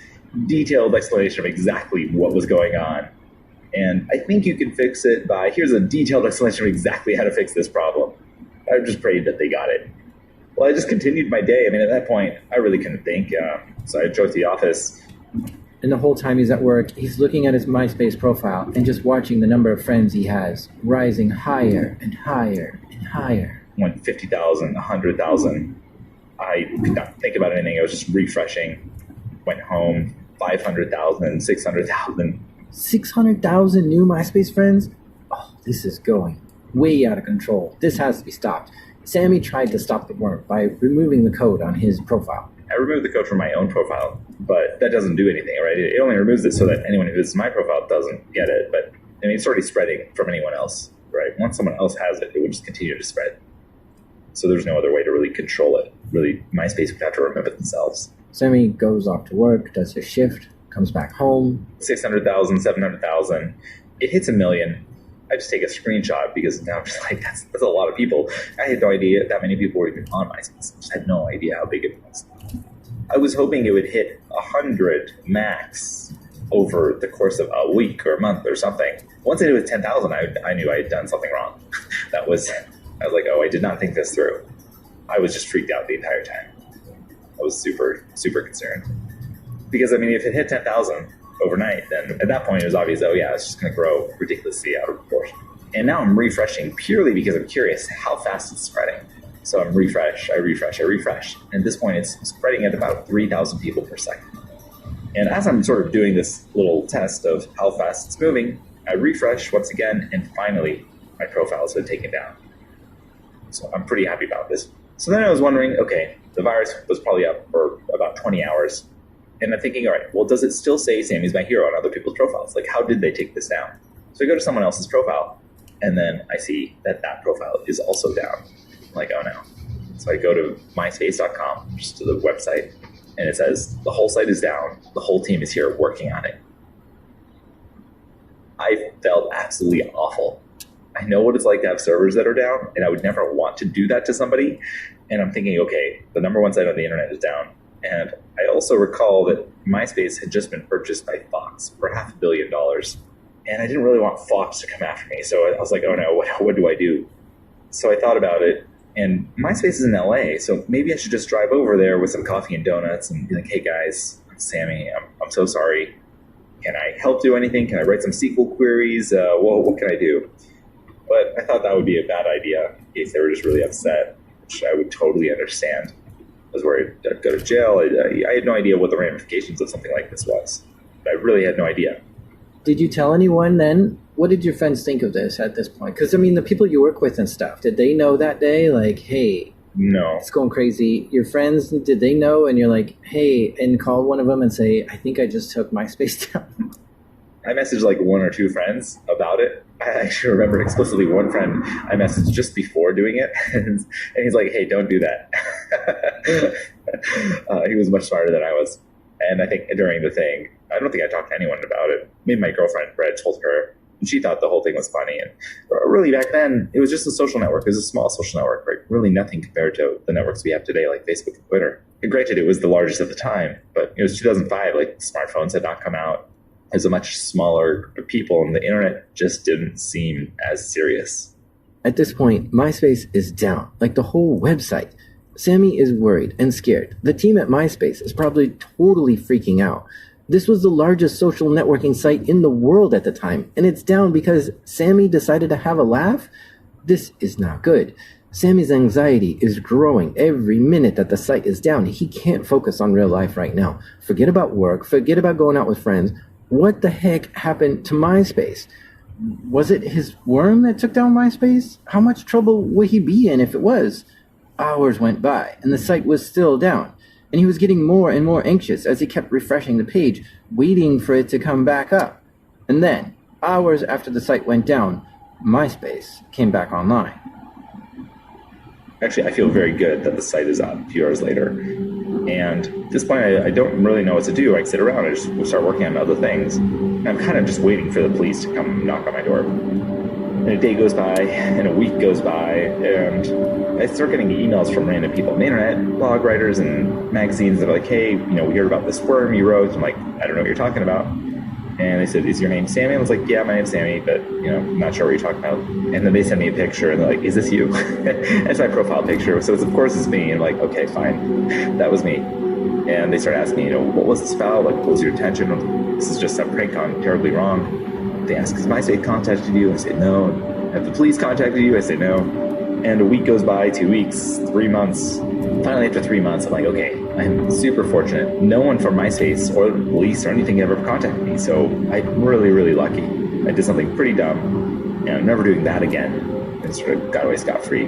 Speaker 4: detailed explanation of exactly what was going on. And I think you can fix it by, here's a detailed explanation of exactly how to fix this problem. I just prayed that they got it. Well, I just continued my day. I mean, at that point, I really couldn't think. So I drove to the office.
Speaker 1: And the whole time he's at work, he's looking at his MySpace profile and just watching the number of friends he has rising higher and higher and higher.
Speaker 4: Went 50,000, 100,000. I could not think about anything. I was just refreshing. Went home, 500,000, 600,000.
Speaker 1: 600,000 new MySpace friends? Oh, this is going way out of control. This has to be stopped. Sammy tried to stop the worm by removing the code on his profile.
Speaker 4: I removed the code from my own profile, but that doesn't do anything, right? It only removes it so that anyone who visits my profile doesn't get it. But I mean, it's already spreading from anyone else, right? Once someone else has it, it would just continue to spread. So there's no other way to really control it. Really, MySpace would have to remove it themselves.
Speaker 1: Sammy goes off to work, does his shift, comes back home.
Speaker 4: 600,000, 700,000. It hits 1 million. I just take a screenshot because now I'm just like, that's a lot of people. I had no idea that many people were even on MySpace. I just had no idea how big it was. I was hoping it would hit 100 max over the course of a week or a month or something. Once it hit 10,000, I knew I had done something wrong. I was like, oh, I did not think this through. I was just freaked out the entire time. I was super, super concerned. Because, I mean, if it hit 10,000, overnight, then at that point it was obvious, oh yeah, it's just going to grow ridiculously out of proportion. And now I'm refreshing purely because I'm curious how fast it's spreading. So I'm refresh. And at this point, it's spreading at about 3,000 people per second. And as I'm sort of doing this little test of how fast it's moving, I refresh once again, and finally, my profile has been taken down. So I'm pretty happy about this. So then I was wondering, okay, the virus was probably up for about 20 hours. And I'm thinking, all right, well, does it still say Sammy's my hero on other people's profiles? Like, how did they take this down? So I go to someone else's profile, and then I see that profile is also down. I'm like, oh no. So I go to myspace.com, just to the website, and it says the whole site is down. The whole team is here working on it. I felt absolutely awful. I know what it's like to have servers that are down, and I would never want to do that to somebody. And I'm thinking, okay, the number one site on the internet is down. And I also recall that MySpace had just been purchased by Fox for $500 million. And I didn't really want Fox to come after me. So I was like, oh no, what do I do? So I thought about it. And MySpace is in LA, so maybe I should just drive over there with some coffee and donuts and be like, hey guys, I'm Sammy, I'm so sorry. Can I help do anything? Can I write some SQL queries? What can I do? But I thought that would be a bad idea in case they were just really upset, which I would totally understand. I was worried I'd go to jail. I had no idea what the ramifications of something like this was. I really had no idea.
Speaker 1: Did you tell anyone then? What did your friends think of this at this point? Because, I mean, the people you work with and stuff, did they know that day? Like, hey,
Speaker 4: no,
Speaker 1: it's going crazy. Your friends, did they know? And you're like, hey, and call one of them and say, I think I just took MySpace down.
Speaker 4: I messaged like one or two friends about it. I actually remember explicitly one friend I messaged just before doing it. And he's like, hey, don't do that. He was much smarter than I was. And I think during the thing, I don't think I talked to anyone about it. Maybe my girlfriend, Brett, told her. And she thought the whole thing was funny. And really, back then, it was just a social network. It was a small social network, right? Really nothing compared to the networks we have today, like Facebook and Twitter. And granted, it was the largest at the time, but it was 2005. Like, smartphones had not come out. It was a much smaller group of people, and the internet just didn't seem as serious.
Speaker 1: At this point, MySpace is down, like the whole website. Sammy is worried and scared. The team at MySpace is probably totally freaking out. This was the largest social networking site in the world at the time, and it's down because Sammy decided to have a laugh? This is not good. Sammy's anxiety is growing every minute that the site is down. He can't focus on real life right now. Forget about work, forget about going out with friends. What the heck happened to MySpace? Was it his worm that took down MySpace? How much trouble would he be in if it was? Hours went by, and the site was still down. And he was getting more and more anxious as he kept refreshing the page, waiting for it to come back up. And then, hours after the site went down, MySpace came back online.
Speaker 4: Actually, I feel very good that the site is up a few hours later. And at this point, I don't really know what to do. I sit around and just start working on other things. And I'm kind of just waiting for the police to come knock on my door. And a day goes by, and a week goes by, and I start getting emails from random people on the internet, blog writers and magazines that are like, hey, we heard about this worm you wrote. I'm like, I don't know what you're talking about. And they said, is your name Sammy? I was like, yeah, my name's Sammy, but, I'm not sure what you're talking about. And then they send me a picture, and they're like, is this you? That's my profile picture. So of course it's me. And I'm like, okay, fine. That was me. And they start asking me, what was this about? Like, what was your intention? This is just some prank gone terribly wrong. They ask, has MySpace contacted you? I say, no. Have the police contacted you? I say, no. And a week goes by, 2 weeks, 3 months. Finally, after 3 months, I'm like, okay, I'm super fortunate. No one from MySpace or the police or anything ever contacted me, so I'm really, really lucky. I did something pretty dumb, and I'm never doing that again, and sort of got away scot-free.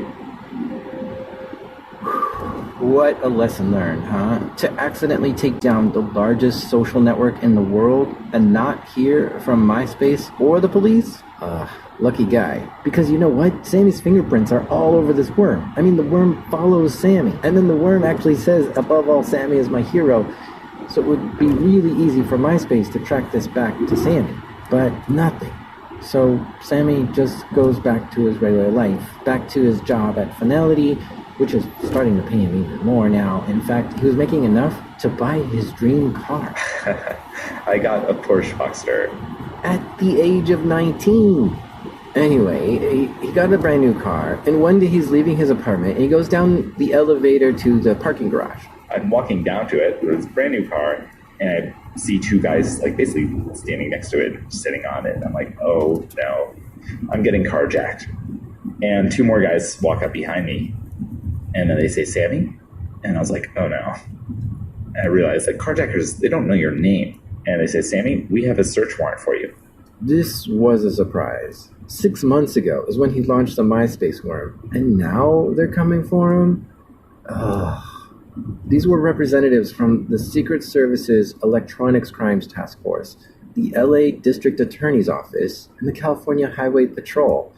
Speaker 1: What a lesson learned, huh? To accidentally take down the largest social network in the world and not hear from MySpace or the police? Lucky guy. Because you know what? Sammy's fingerprints are all over this worm. I mean, the worm follows Sammy. And then the worm actually says, above all, Sammy is my hero. So it would be really easy for MySpace to track this back to Sammy. But nothing. So Sammy just goes back to his regular life, back to his job at Finality, which is starting to pay him even more now. In fact, he was making enough to buy his dream car.
Speaker 4: I got a Porsche Boxster.
Speaker 1: At the age of 19. Anyway, he got a brand new car, and one day he's leaving his apartment, and he goes down the elevator to the parking garage.
Speaker 4: I'm walking down to it with his brand new car, and I see two guys like basically standing next to it, sitting on it. And I'm like, oh no, I'm getting carjacked. And two more guys walk up behind me, and then they say, Sammy? And I was like, oh no. And I realized that carjackers, they don't know your name. And they say, Sammy, we have a search warrant for you.
Speaker 1: This was a surprise. 6 months ago is when he launched the MySpace worm, and now they're coming for him? Ugh. These were representatives from the Secret Service's Electronics Crimes Task Force, the LA District Attorney's Office, and the California Highway Patrol.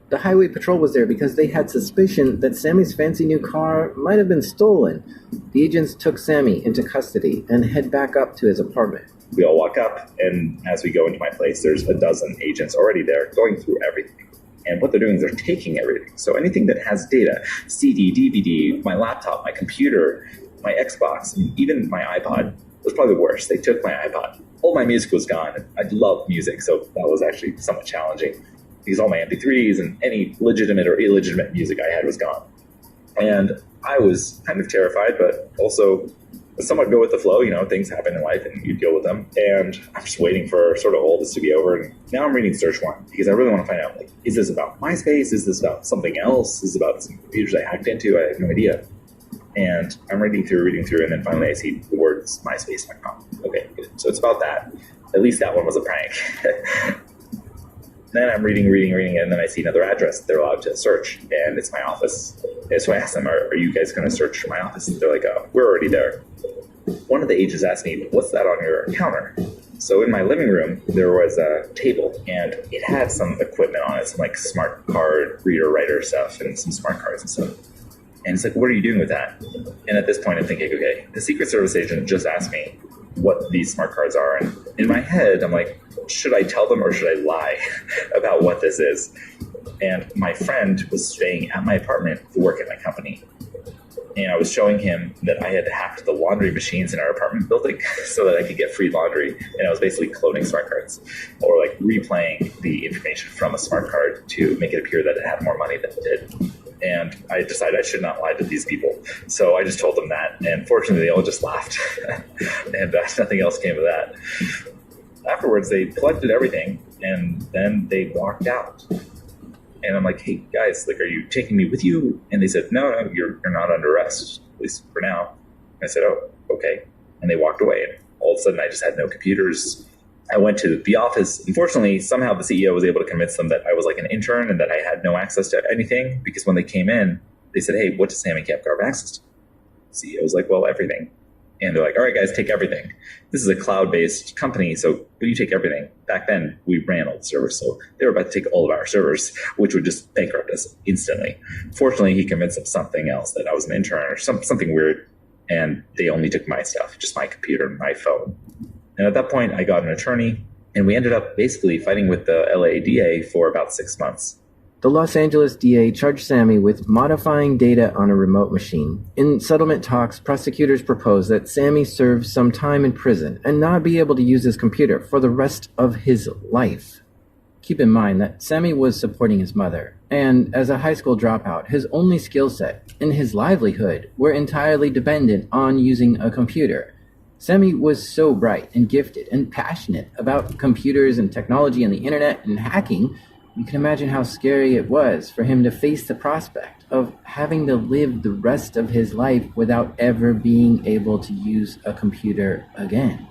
Speaker 1: The Highway Patrol was there because they had suspicion that Sammy's fancy new car might have been stolen. The agents took Sammy into custody and head back up to his apartment.
Speaker 4: We all walk up, and as we go into my place, there's a dozen agents already there going through everything. And what they're doing is they're taking everything. So anything that has data, CD, DVD, my laptop, my computer, my Xbox, and even my iPod was probably the worst. They took my iPod. All my music was gone. I love music, so that was actually somewhat challenging because all my MP3s and any legitimate or illegitimate music I had was gone. And I was kind of terrified, but also somewhat go with the flow. You know, things happen in life and you deal with them. And I'm just waiting for sort of all this to be over. And now I'm reading search warrant because I really want to find out, like, is this about MySpace? Is this about something else? Is this about some computers I hacked into? I have no idea. And I'm reading through, and then finally I see the words MySpace.com. Okay, good. So it's about that. At least that one was a prank. Then I'm reading, and then I see another address that they're allowed to search, and it's my office. And so I asked them, are you guys going to search my office? And they're like, oh, we're already there. One of the agents asked me, what's that on your counter? So in my living room, there was a table, and it had some equipment on it, some like smart card reader writer stuff, and some smart cards and stuff. And it's like, what are you doing with that? And at this point, I'm thinking, okay, the Secret Service agent just asked me what these smart cards are. And in my head, I'm like, should I tell them or should I lie about what this is? And my friend was staying at my apartment to work at my company. And I was showing him that I had hacked the laundry machines in our apartment building so that I could get free laundry. And I was basically cloning smart cards or like replaying the information from a smart card to make it appear that it had more money than it did. And I decided I should not lie to these people. So I just told them that. And fortunately, they all just laughed. And nothing else came of that. Afterwards, they collected everything, and then they walked out. And I'm like, hey, guys, like, are you taking me with you? And they said, no, you're not under arrest, at least for now. And I said, oh, okay. And they walked away. And all of a sudden, I just had no computers. I went to the office. Unfortunately, somehow the CEO was able to convince them that I was like an intern and that I had no access to anything, because when they came in, they said, hey, what does Sammy Kapgar have access to? The CEO was like, well, everything. And they're like, all right, guys, take everything. This is a cloud-based company, so you take everything. Back then, we ran all the servers, so they were about to take all of our servers, which would just bankrupt us instantly. Fortunately, he convinced them something else, that I was an intern or something weird, and they only took my stuff, just my computer and my phone. And at that point, I got an attorney, and we ended up basically fighting with the LA DA for about 6 months.
Speaker 1: The Los Angeles DA charged Sammy with modifying data on a remote machine. In settlement talks, prosecutors proposed that Sammy serve some time in prison and not be able to use his computer for the rest of his life. Keep in mind that Sammy was supporting his mother, and as a high school dropout, his only skill set and his livelihood were entirely dependent on using a computer. Sammy was so bright and gifted and passionate about computers and technology and the internet and hacking. You can imagine how scary it was for him to face the prospect of having to live the rest of his life without ever being able to use a computer again.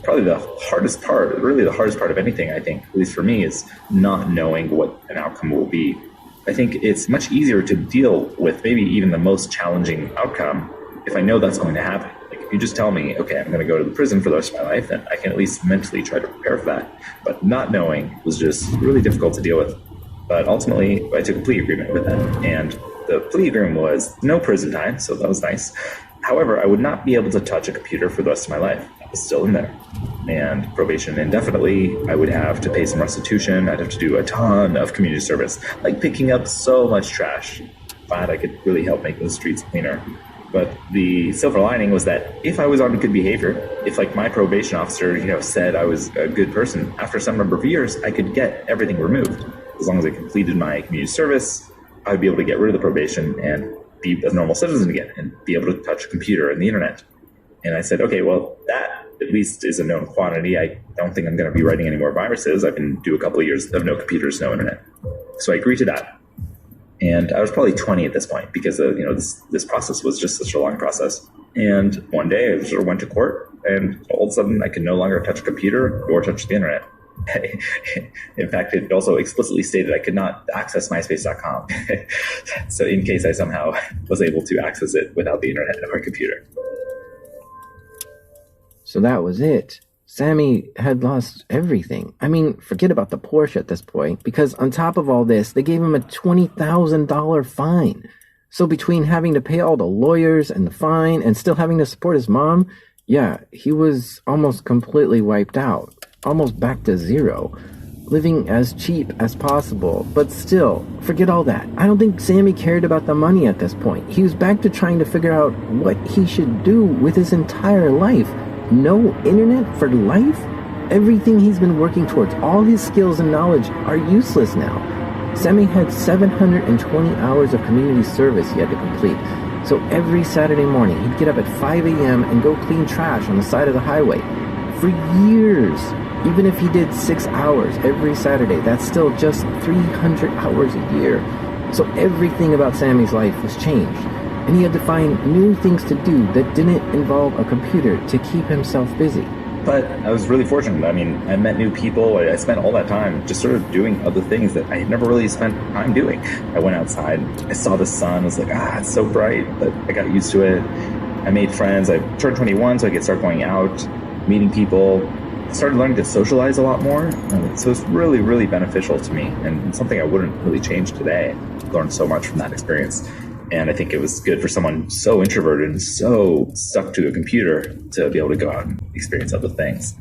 Speaker 4: Probably the hardest part, really the hardest part of anything, I think, at least for me, is not knowing what an outcome will be. I think it's much easier to deal with maybe even the most challenging outcome if I know that's going to happen. Like, if you just tell me, okay, I'm going to go to the prison for the rest of my life, then I can at least mentally try to prepare for that. But not knowing was just really difficult to deal with. But ultimately, I took a plea agreement with them, and the plea agreement was no prison time, so that was nice. However, I would not be able to touch a computer for the rest of my life. That was still in there. And probation indefinitely, I would have to pay some restitution, I'd have to do a ton of community service, like picking up so much trash. Glad I could really help make the streets cleaner. But the silver lining was that if I was on good behavior, if like my probation officer, said I was a good person, after some number of years, I could get everything removed. As long as I completed my community service, I would be able to get rid of the probation and be a normal citizen again and be able to touch a computer and the internet. And I said, okay, well, that at least is a known quantity. I don't think I'm going to be writing any more viruses. I can do a couple of years of no computers, no internet. So I agreed to that. And I was probably 20 at this point because this process was just such a long process. And one day I sort of went to court, and all of a sudden I could no longer touch a computer or touch the internet. In fact, it also explicitly stated I could not access MySpace.com. So in case I somehow was able to access it without the internet or computer.
Speaker 1: So that was it. Sammy had lost everything. I mean, forget about the Porsche at this point, because on top of all this, they gave him a $20,000 fine. So between having to pay all the lawyers and the fine and still having to support his mom, yeah, he was almost completely wiped out. Almost back to zero. Living as cheap as possible. But still, forget all that. I don't think Sammy cared about the money at this point. He was back to trying to figure out what he should do with his entire life. No internet for life? Everything he's been working towards, all his skills and knowledge are useless now. Sammy had 720 hours of community service he had to complete. So every Saturday morning, he'd get up at 5 a.m. and go clean trash on the side of the highway. For years. Even if he did 6 hours every Saturday, that's still just 300 hours a year. So everything about Sammy's life was changed. And he had to find new things to do that didn't involve a computer to keep himself busy.
Speaker 4: But I was really fortunate. I mean, I met new people. I spent all that time just sort of doing other things that I had never really spent time doing. I went outside. I saw the sun. I was like, it's so bright. But I got used to it. I made friends. I turned 21, so I could start going out, meeting people. I started learning to socialize a lot more. So it's really, really beneficial to me and something I wouldn't really change today. I learned so much from that experience. And I think it was good for someone so introverted and so stuck to a computer to be able to go out and experience other things.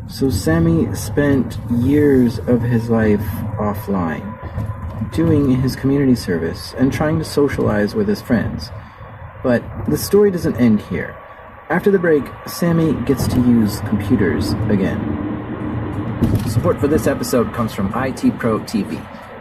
Speaker 1: So Sammy spent years of his life offline, doing his community service and trying to socialize with his friends. But the story doesn't end here. After the break, Sammy gets to use computers again. Support for this episode comes from IT Pro TV.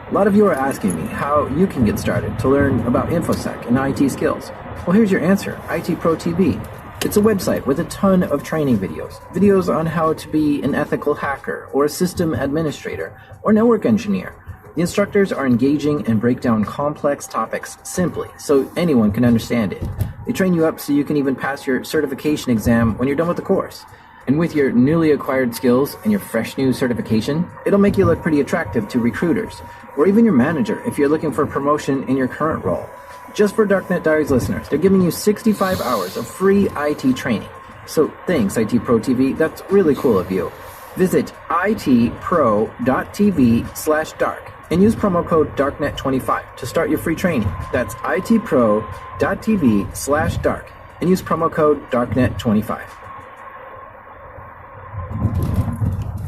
Speaker 1: A lot of you are asking me how you can get started to learn about InfoSec and IT skills. Well, here's your answer, IT Pro TV. It's a website with a ton of training videos. Videos on how to be an ethical hacker or a system administrator or network engineer. The instructors are engaging and break down complex topics simply so anyone can understand it. They train you up so you can even pass your certification exam when you're done with the course. And with your newly acquired skills and your fresh new certification, it'll make you look pretty attractive to recruiters, or even your manager if you're looking for a promotion in your current role. Just for Darknet Diaries listeners, they're giving you 65 hours of free IT training. So thanks, IT Pro TV, that's really cool of you. Visit itpro.tv/dark and use promo code DARKNET25 to start your free training. That's itpro.tv/dark and use promo code DARKNET25.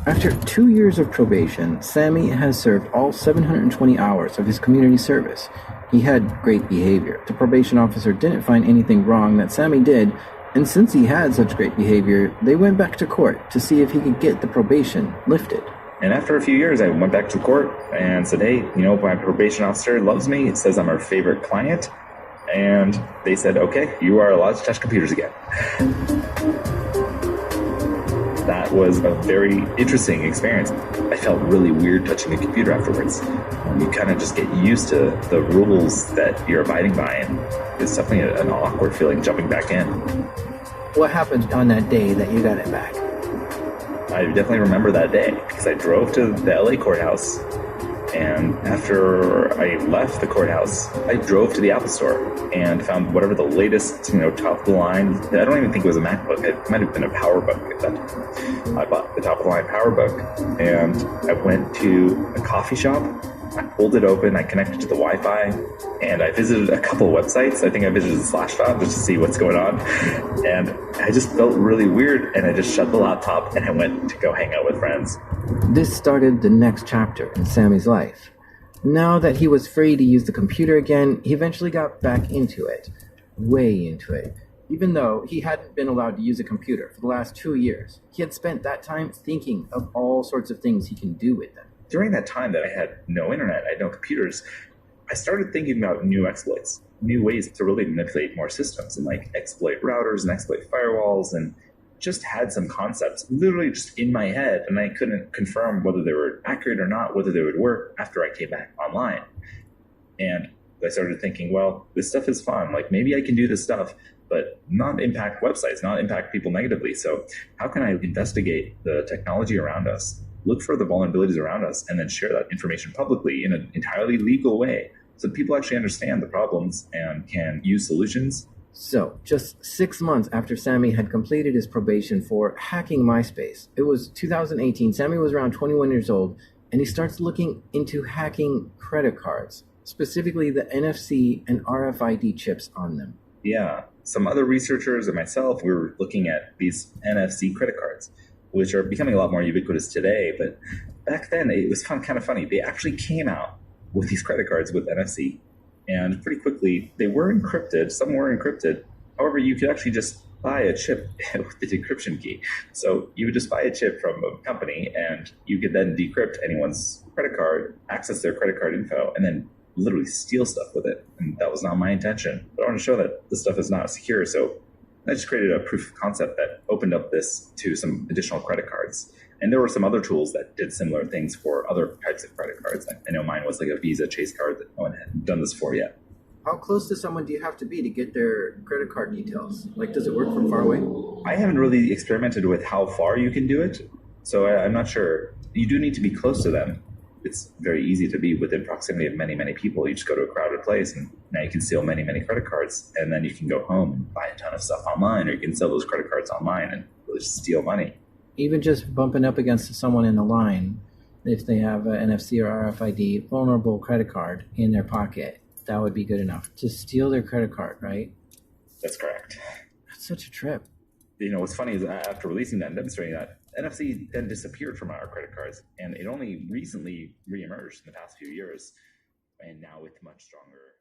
Speaker 1: After 2 years of probation, Sammy has served all 720 hours of his community service. He had great behavior. The probation officer didn't find anything wrong that Sammy did, and since he had such great behavior, they went back to court to see if he could get the probation lifted.
Speaker 4: And after a few years, I went back to court and said, hey, my probation officer loves me. It says I'm our favorite client. And they said, okay, you are allowed to touch computers again. That was a very interesting experience. I felt really weird touching a computer afterwards. You kind of just get used to the rules that you're abiding by, and it's definitely an awkward feeling jumping back in.
Speaker 1: What happened on that day that you got it back?
Speaker 4: I definitely remember that day because I drove to the LA courthouse, and after I left the courthouse, I drove to the Apple Store and found whatever the latest, top of the line. I don't even think it was a MacBook. It might have been a PowerBook at that time. I bought the top of the line PowerBook, and I went to a coffee shop. I pulled it open, I connected to the Wi-Fi, and I visited a couple of websites. I think I visited Slashdot just to see what's going on. And I just felt really weird, and I just shut the laptop and I went to go hang out with friends.
Speaker 1: This started the next chapter in Sammy's life. Now that he was free to use the computer again, he eventually got back into it. Way into it. Even though he hadn't been allowed to use a computer for the last 2 years, he had spent that time thinking of all sorts of things he can do with them.
Speaker 4: During that time that I had no internet, I had no computers, I started thinking about new exploits. new ways to really manipulate more systems and like exploit routers and exploit firewalls, and just had some concepts literally just in my head, and I couldn't confirm whether they were accurate or not, whether they would work after I came back online. And I started thinking, well, this stuff is fun. Like maybe I can do this stuff, but not impact websites, not impact people negatively. So how can I investigate the technology around us, look for the vulnerabilities around us, and then share that information publicly in an entirely legal way so that people actually understand the problems and can use solutions?
Speaker 1: So, just 6 months after Sammy had completed his probation for hacking MySpace, it was 2018, Sammy was around 21 years old, and he starts looking into hacking credit cards, specifically the NFC and RFID chips on them.
Speaker 4: Yeah, some other researchers and myself, we were looking at these NFC credit cards, which are becoming a lot more ubiquitous today, but back then it was kind of funny. They actually came out with these credit cards with NFC. And pretty quickly, they were encrypted. Some were encrypted. However, you could actually just buy a chip with the decryption key. So you would just buy a chip from a company, and you could then decrypt anyone's credit card, access their credit card info, and then literally steal stuff with it. And that was not my intention. But I want to show that this stuff is not secure. So I just created a proof of concept that opened up this to some additional credit cards. And there were some other tools that did similar things for other types of credit cards. I know mine was like a Visa Chase card that no one had done this for yet.
Speaker 1: How close to someone do you have to be to get their credit card details? Like, does it work from far away?
Speaker 4: I haven't really experimented with how far you can do it, so I'm not sure. You do need to be close to them. It's very easy to be within proximity of many, many people. You just go to a crowded place, and now you can steal many, many credit cards, and then you can go home and buy a ton of stuff online, or you can sell those credit cards online and really just steal money.
Speaker 1: Even just bumping up against someone in the line, if they have an NFC or RFID vulnerable credit card in their pocket, that would be good enough to steal their credit card, right?
Speaker 4: That's correct.
Speaker 1: That's such a trip.
Speaker 4: You know, what's funny is after releasing that and demonstrating that, NFC then disappeared from our credit cards, and it only recently reemerged in the past few years, and now with much stronger